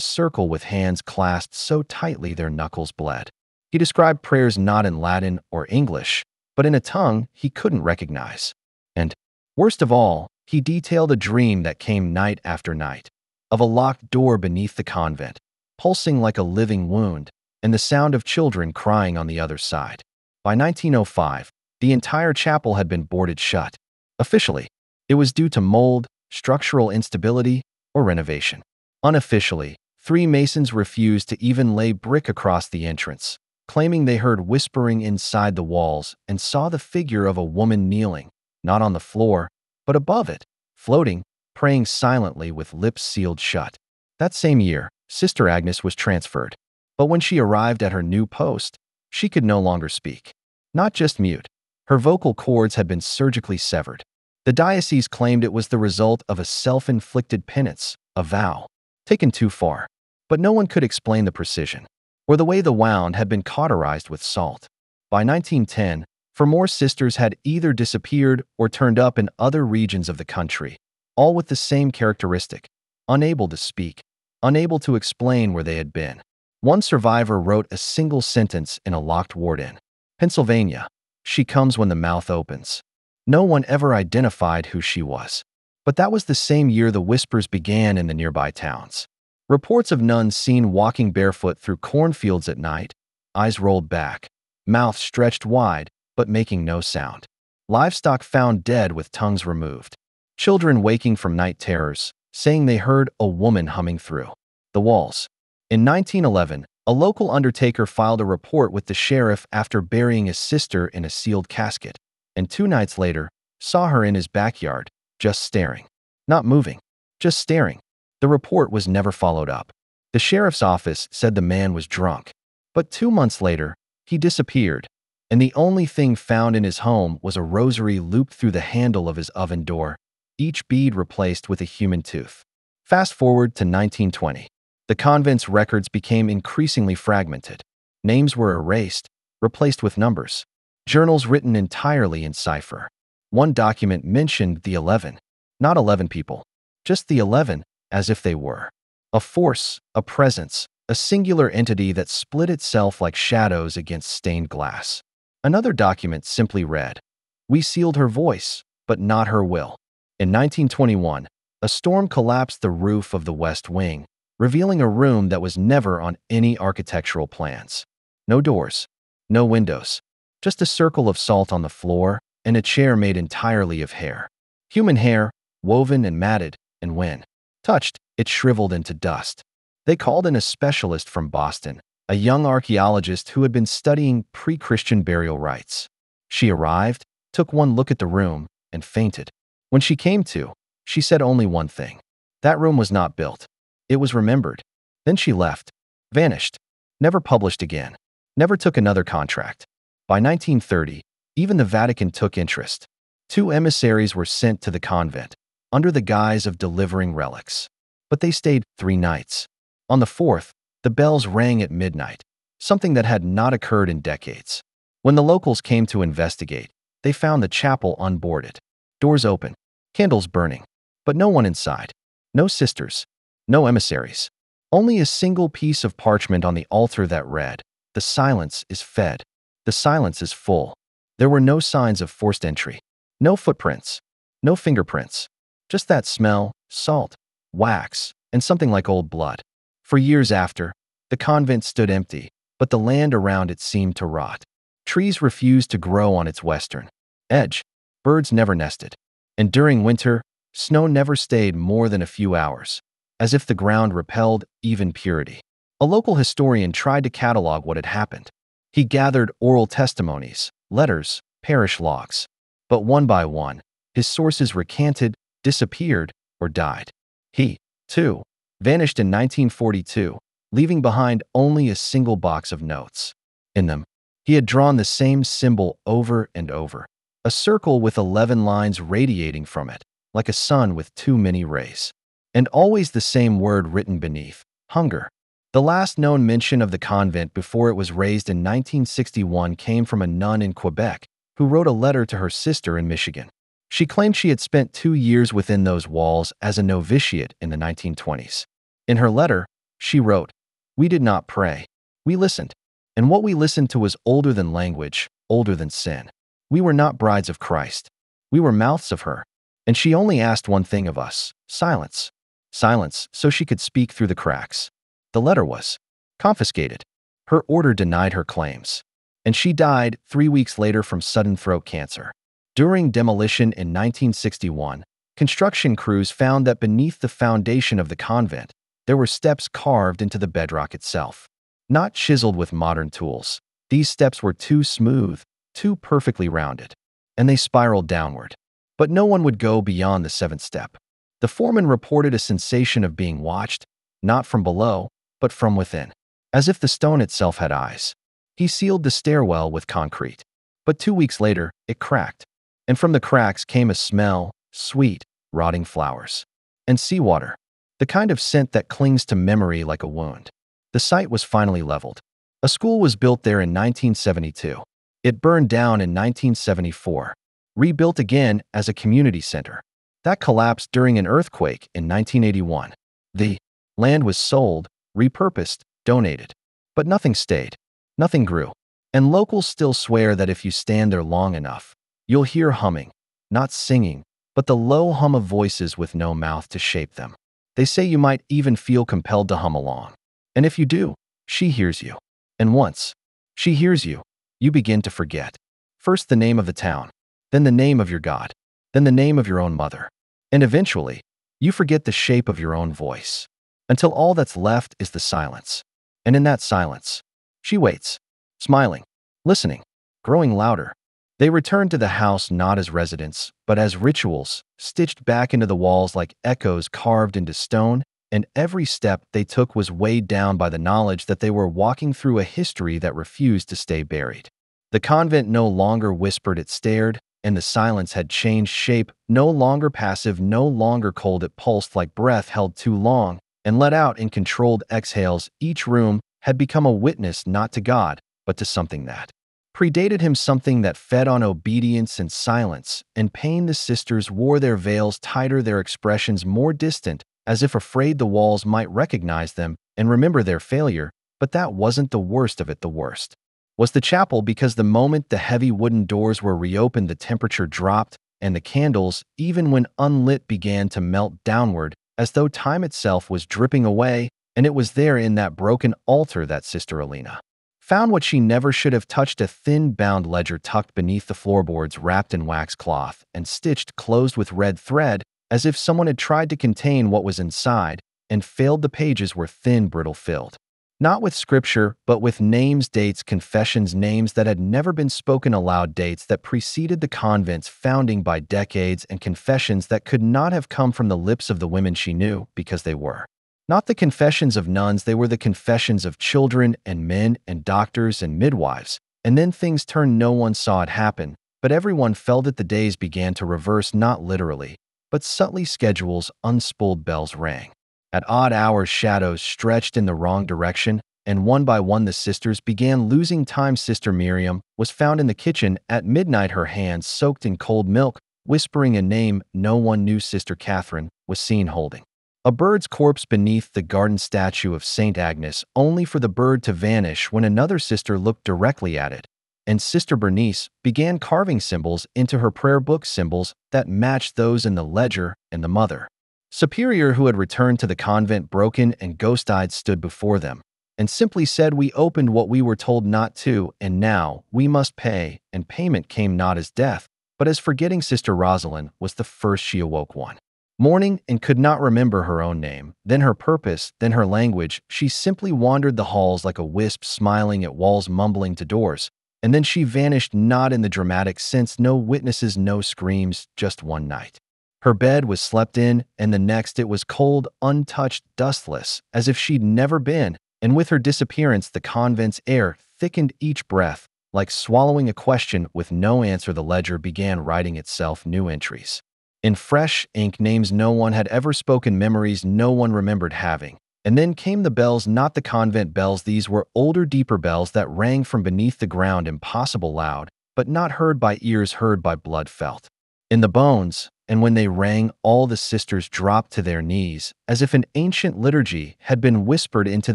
circle with hands clasped so tightly their knuckles bled. He described prayers not in Latin or English, but in a tongue he couldn't recognize. And, worst of all, he detailed a dream that came night after night, of a locked door beneath the convent, pulsing like a living wound, and the sound of children crying on the other side. By 1905, the entire chapel had been boarded shut. Officially, it was due to mold, structural instability, or renovation. Unofficially, 3 masons refused to even lay brick across the entrance, claiming they heard whispering inside the walls and saw the figure of a woman kneeling, not on the floor, but above it, floating, praying silently with lips sealed shut. That same year, Sister Agnes was transferred. But when she arrived at her new post, she could no longer speak. Not just mute. Her vocal cords had been surgically severed. The diocese claimed it was the result of a self-inflicted penance, a vow, taken too far. But no one could explain the precision, or the way the wound had been cauterized with salt. By 1910, 4 more sisters had either disappeared or turned up in other regions of the country, all with the same characteristic: unable to speak, unable to explain where they had been. One survivor wrote a single sentence in a locked ward in Pennsylvania: "She comes when the mouth opens." No one ever identified who she was. But that was the same year the whispers began in the nearby towns. Reports of nuns seen walking barefoot through cornfields at night, eyes rolled back, mouths stretched wide, but making no sound. Livestock found dead with tongues removed. Children waking from night terrors, saying they heard a woman humming through the walls. In 1911, a local undertaker filed a report with the sheriff after burying his sister in a sealed casket. and 2 nights later, saw her in his backyard, just staring. Not moving, just staring. The report was never followed up. The sheriff's office said the man was drunk. But 2 months later, he disappeared, and the only thing found in his home was a rosary looped through the handle of his oven door, each bead replaced with a human tooth. Fast forward to 1920. The convent's records became increasingly fragmented. Names were erased, replaced with numbers. Journals written entirely in cipher. One document mentioned the 11. Not 11 people. Just the 11, as if they were. A force, a presence, a singular entity that split itself like shadows against stained glass. Another document simply read, "We sealed her voice, but not her will." In 1921, a storm collapsed the roof of the West Wing, revealing a room that was never on any architectural plans. No doors, no windows, just a circle of salt on the floor and a chair made entirely of hair. Human hair, woven and matted, and when touched, it shriveled into dust. They called in a specialist from Boston, a young archaeologist who had been studying pre-Christian burial rites. She arrived, took one look at the room, and fainted. When she came to, she said only one thing. That room was not built. It was remembered. Then she left, vanished, never published again, never took another contract. By 1930, even the Vatican took interest. 2 emissaries were sent to the convent, under the guise of delivering relics. But they stayed 3 nights. On the 4th, the bells rang at midnight, something that had not occurred in decades. When the locals came to investigate, they found the chapel unboarded. Doors open, candles burning, but no one inside. No sisters, no emissaries. Only a single piece of parchment on the altar that read, "The silence is fed. The silence is full." There were no signs of forced entry. No footprints. No fingerprints. Just that smell, salt, wax, and something like old blood. For years after, the convent stood empty, but the land around it seemed to rot. Trees refused to grow on its western edge. Birds never nested. And during winter, snow never stayed more than a few hours, as if the ground repelled even purity. A local historian tried to catalog what had happened. He gathered oral testimonies, letters, parish logs. But one by one, his sources recanted, disappeared, or died. He, too, vanished in 1942, leaving behind only a single box of notes. In them, he had drawn the same symbol over and over, a circle with 11 lines radiating from it, like a sun with too many rays. And always the same word written beneath, hunger. The last known mention of the convent before it was razed in 1961 came from a nun in Quebec who wrote a letter to her sister in Michigan. She claimed she had spent 2 years within those walls as a novitiate in the 1920s. In her letter, she wrote, "We did not pray. We listened. And what we listened to was older than language, older than sin. We were not brides of Christ. We were mouths of her. And she only asked one thing of us, silence. Silence, so she could speak through the cracks." The letter was confiscated. Her order denied her claims. And she died 3 weeks later from sudden throat cancer. During demolition in 1961, construction crews found that beneath the foundation of the convent, there were steps carved into the bedrock itself. Not chiseled with modern tools. These steps were too smooth, too perfectly rounded, and they spiraled downward. But no one would go beyond the 7th step. The foreman reported a sensation of being watched, not from below, but from within, as if the stone itself had eyes. He sealed the stairwell with concrete. But 2 weeks later, it cracked. And from the cracks came a smell, sweet, rotting flowers. And seawater, the kind of scent that clings to memory like a wound. The site was finally leveled. A school was built there in 1972. It burned down in 1974, rebuilt again as a community center. That collapsed during an earthquake in 1981. The land was sold, repurposed, donated. But nothing stayed. Nothing grew. And locals still swear that if you stand there long enough, you'll hear humming, not singing, but the low hum of voices with no mouth to shape them. They say you might even feel compelled to hum along. And if you do, she hears you. And once she hears you, you begin to forget. First the name of the town, then the name of your God, then the name of your own mother. And eventually, you forget the shape of your own voice, until all that's left is the silence. And in that silence, she waits, smiling, listening, growing louder, They returned to the house not as residents, but as rituals, stitched back into the walls like echoes carved into stone, and every step they took was weighed down by the knowledge that they were walking through a history that refused to stay buried. The convent no longer whispered, it stared, and the silence had changed shape, no longer passive, no longer cold. It pulsed like breath held too long and let out in controlled exhales. Each room had become a witness not to God, but to something that predated him, something that fed on obedience and silence and pain. The sisters wore their veils tighter, their expressions more distant, as if afraid the walls might recognize them and remember their failure. But that wasn't the worst of it. The worst was the chapel, because the moment the heavy wooden doors were reopened, the temperature dropped, and the candles, even when unlit, began to melt downward, as though time itself was dripping away. And it was there, in that broken altar, that Sister Alina found what she never should have touched: a thin bound ledger tucked beneath the floorboards, wrapped in wax cloth and stitched closed with red thread, as if someone had tried to contain what was inside and failed. The pages were thin, brittle, filled not with scripture, but with names, dates, confessions, names that had never been spoken aloud, dates that preceded the convent's founding by decades, and confessions that could not have come from the lips of the women she knew, because they were not the confessions of nuns. They were the confessions of children and men and doctors and midwives. And then things turned. No one saw it happen, but everyone felt it. The days began to reverse, not literally, but subtly. Schedules unspooled, bells rang at odd hours, shadows stretched in the wrong direction, and one by one the sisters began losing time. Sister Miriam was found in the kitchen at midnight, her hands soaked in cold milk, whispering a name no one knew. Sister Catherine was seen holding a bird's corpse beneath the garden statue of St. Agnes, only for the bird to vanish when another sister looked directly at it. And Sister Bernice began carving symbols into her prayer book, symbols that matched those in the ledger, and the Mother Superior, who had returned to the convent broken and ghost-eyed, stood before them and simply said, "We opened what we were told not to, and now we must pay." And payment came not as death, but as forgetting. Sister Rosalind was the first. She awoke one morning and could not remember her own name, then her purpose, then her language. She simply wandered the halls like a wisp, smiling at walls, mumbling to doors, and then she vanished, not in the dramatic sense. No witnesses, no screams, just one night her bed was slept in, and the next it was cold, untouched, dustless, as if she'd never been. And with her disappearance, the convent's air thickened, each breath like swallowing a question with no answer. The ledger began writing itself, new entries in fresh ink, names no one had ever spoken, memories no one remembered having. And then came the bells, not the convent bells. These were older, deeper bells that rang from beneath the ground, impossible loud, but not heard by ears, heard by blood, felt in the bones. And when they rang, all the sisters dropped to their knees, as if an ancient liturgy had been whispered into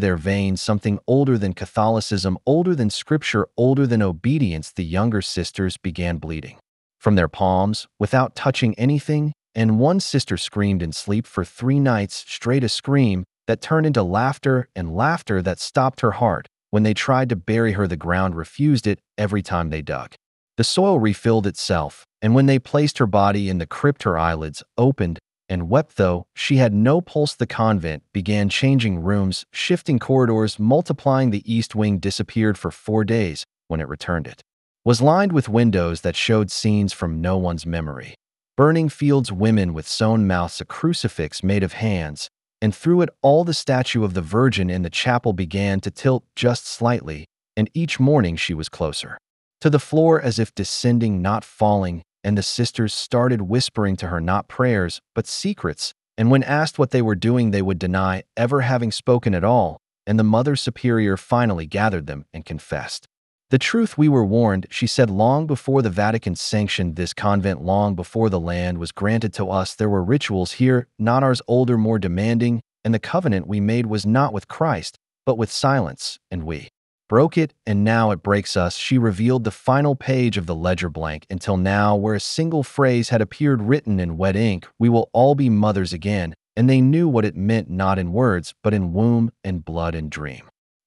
their veins, something older than Catholicism, older than Scripture, older than obedience. The younger sisters began bleeding from their palms without touching anything, and one sister screamed in sleep for 3 nights straight, a scream that turned into laughter, and laughter that stopped her heart. When they tried to bury her, the ground refused it. Every time they dug, the soil refilled itself, and when they placed her body in the crypt, her eyelids opened and wept. Though she had no pulse, the convent began changing rooms, shifting corridors, multiplying. The east wing disappeared for 4 days. When it returned, it was lined with windows that showed scenes from no one's memory. Burning fields, women with sewn mouths, a crucifix made of hands, and through it all the statue of the Virgin in the chapel began to tilt just slightly, and each morning she was closer to the floor, as if descending, not falling. And the sisters started whispering to her, not prayers, but secrets. And when asked what they were doing, they would deny ever having spoken at all. And the Mother Superior finally gathered them and confessed the truth. "We were warned," she said, "long before the Vatican sanctioned this convent, long before the land was granted to us. There were rituals here, not ours, older, more demanding. And the covenant we made was not with Christ, but with silence. And we broke it, and now it breaks us." She revealed the final page of the ledger, blank until now, where a single phrase had appeared written in wet ink: "We will all be mothers again." And they knew what it meant, not in words, but in womb and blood and dream.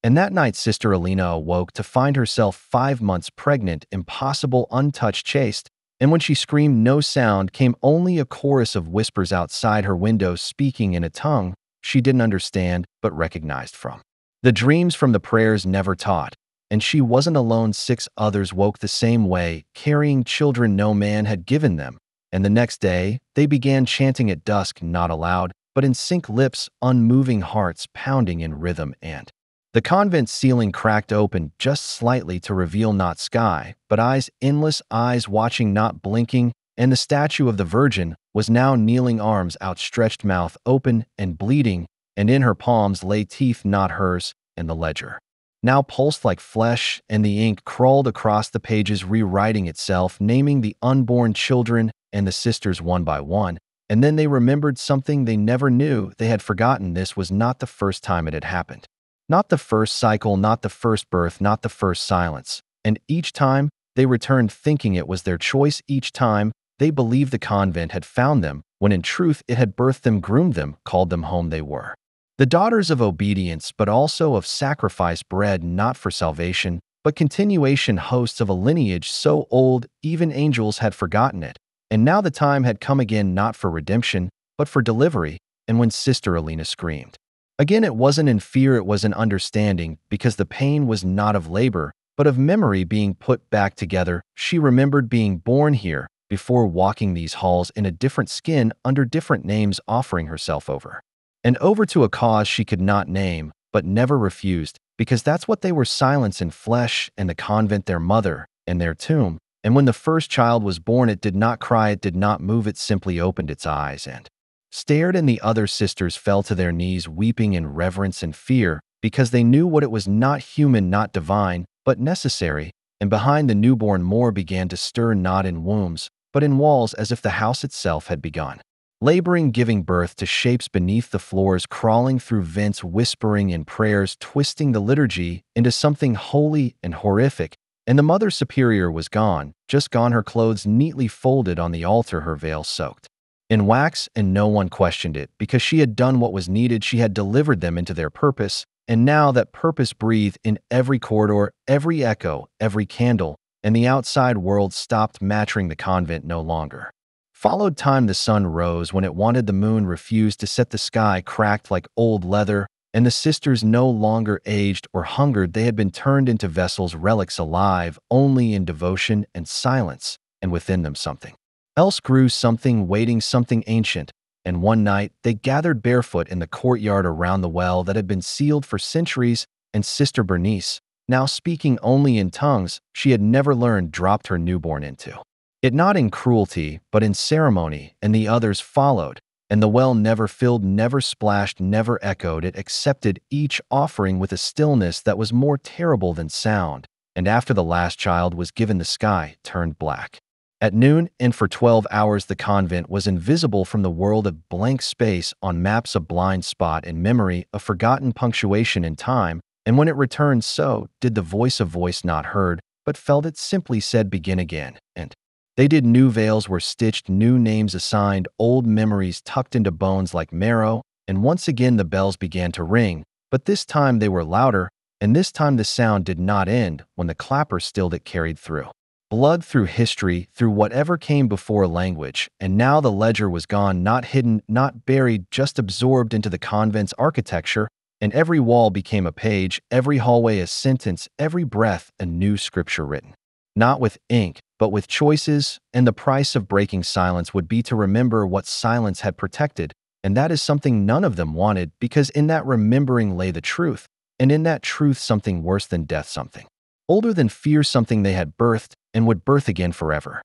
And that night Sister Alina awoke to find herself 5 months pregnant, impossible, untouched, chaste. And when she screamed, no sound came, only a chorus of whispers outside her window, speaking in a tongue she didn't understand, but recognized from the dreams, from the prayers never taught. And she wasn't alone. 6 others woke the same way, carrying children no man had given them. And the next day, they began chanting at dusk, not aloud, but in sync lips, unmoving hearts pounding in rhythm. And the convent ceiling cracked open just slightly to reveal not sky, but eyes, endless eyes watching, not blinking, and the statue of the Virgin was now kneeling, arms outstretched, mouth open and bleeding, and in her palms lay teeth not hers, and the ledger now pulsed like flesh, and the ink crawled across the pages, rewriting itself, naming the unborn children and the sisters one by one. And then they remembered something they never knew they had forgotten. This was not the first time it had happened. Not the first cycle, not the first birth, not the first silence. And each time they returned thinking it was their choice. Each time they believed the convent had found them, when in truth it had birthed them, groomed them, called them home. They were the daughters of obedience, but also of sacrifice, bred not for salvation, but continuation, hosts of a lineage so old even angels had forgotten it. And now the time had come again, not for redemption, but for delivery. And when Sister Alina screamed again, it wasn't in fear, it was in understanding, because the pain was not of labor, but of memory being put back together. She remembered being born here, before walking these halls in a different skin, under different names, offering herself over and over to a cause she could not name, but never refused, because that's what they were, silence and flesh, and the convent their mother, and their tomb. And when the first child was born, it did not cry, it did not move, it simply opened its eyes and stared, and the other sisters fell to their knees, weeping in reverence and fear, because they knew what it was, not human, not divine, but necessary. And behind the newborn more began to stir, not in wombs, but in walls, as if the house itself had begun laboring, giving birth to shapes beneath the floors, crawling through vents, whispering in prayers, twisting the liturgy into something holy and horrific. And the Mother Superior was gone, just gone, her clothes neatly folded on the altar, her veil soaked in wax, and no one questioned it, because she had done what was needed. She had delivered them into their purpose, and now that purpose breathed in every corridor, every echo, every candle, and the outside world stopped mattering the convent no longer. Followed time, the sun rose when it wanted, the moon refused to set, the sky cracked like old leather, and the sisters no longer aged or hungered. They had been turned into vessels, relics alive only in devotion and silence, and within them something else grew, something waiting, something ancient. And one night they gathered barefoot in the courtyard around the well that had been sealed for centuries, and Sister Bernice, now speaking only in tongues she had never learned, dropped her newborn into it, not in cruelty, but in ceremony, and the others followed. And the well never filled, never splashed, never echoed. It accepted each offering with a stillness that was more terrible than sound. And after the last child was given, the sky turned black at noon, and for 12 hours the convent was invisible from the world of blank space, on maps a blind spot in memory, a forgotten punctuation in time. And when it returned, so did the voice, a voice not heard, but felt. It simply said, begin again. And they did. New veils were stitched, new names assigned, old memories tucked into bones like marrow, and once again the bells began to ring, but this time they were louder, and this time the sound did not end when the clapper stilled. It carried through blood, through history, through whatever came before language, and now the ledger was gone, not hidden, not buried, just absorbed into the convent's architecture, and every wall became a page, every hallway a sentence, every breath a new scripture written. Not with ink, but with choices, and the price of breaking silence would be to remember what silence had protected, and that is something none of them wanted, because in that remembering lay the truth, and in that truth something worse than death, something older than fear, something they had birthed and would birth again forever.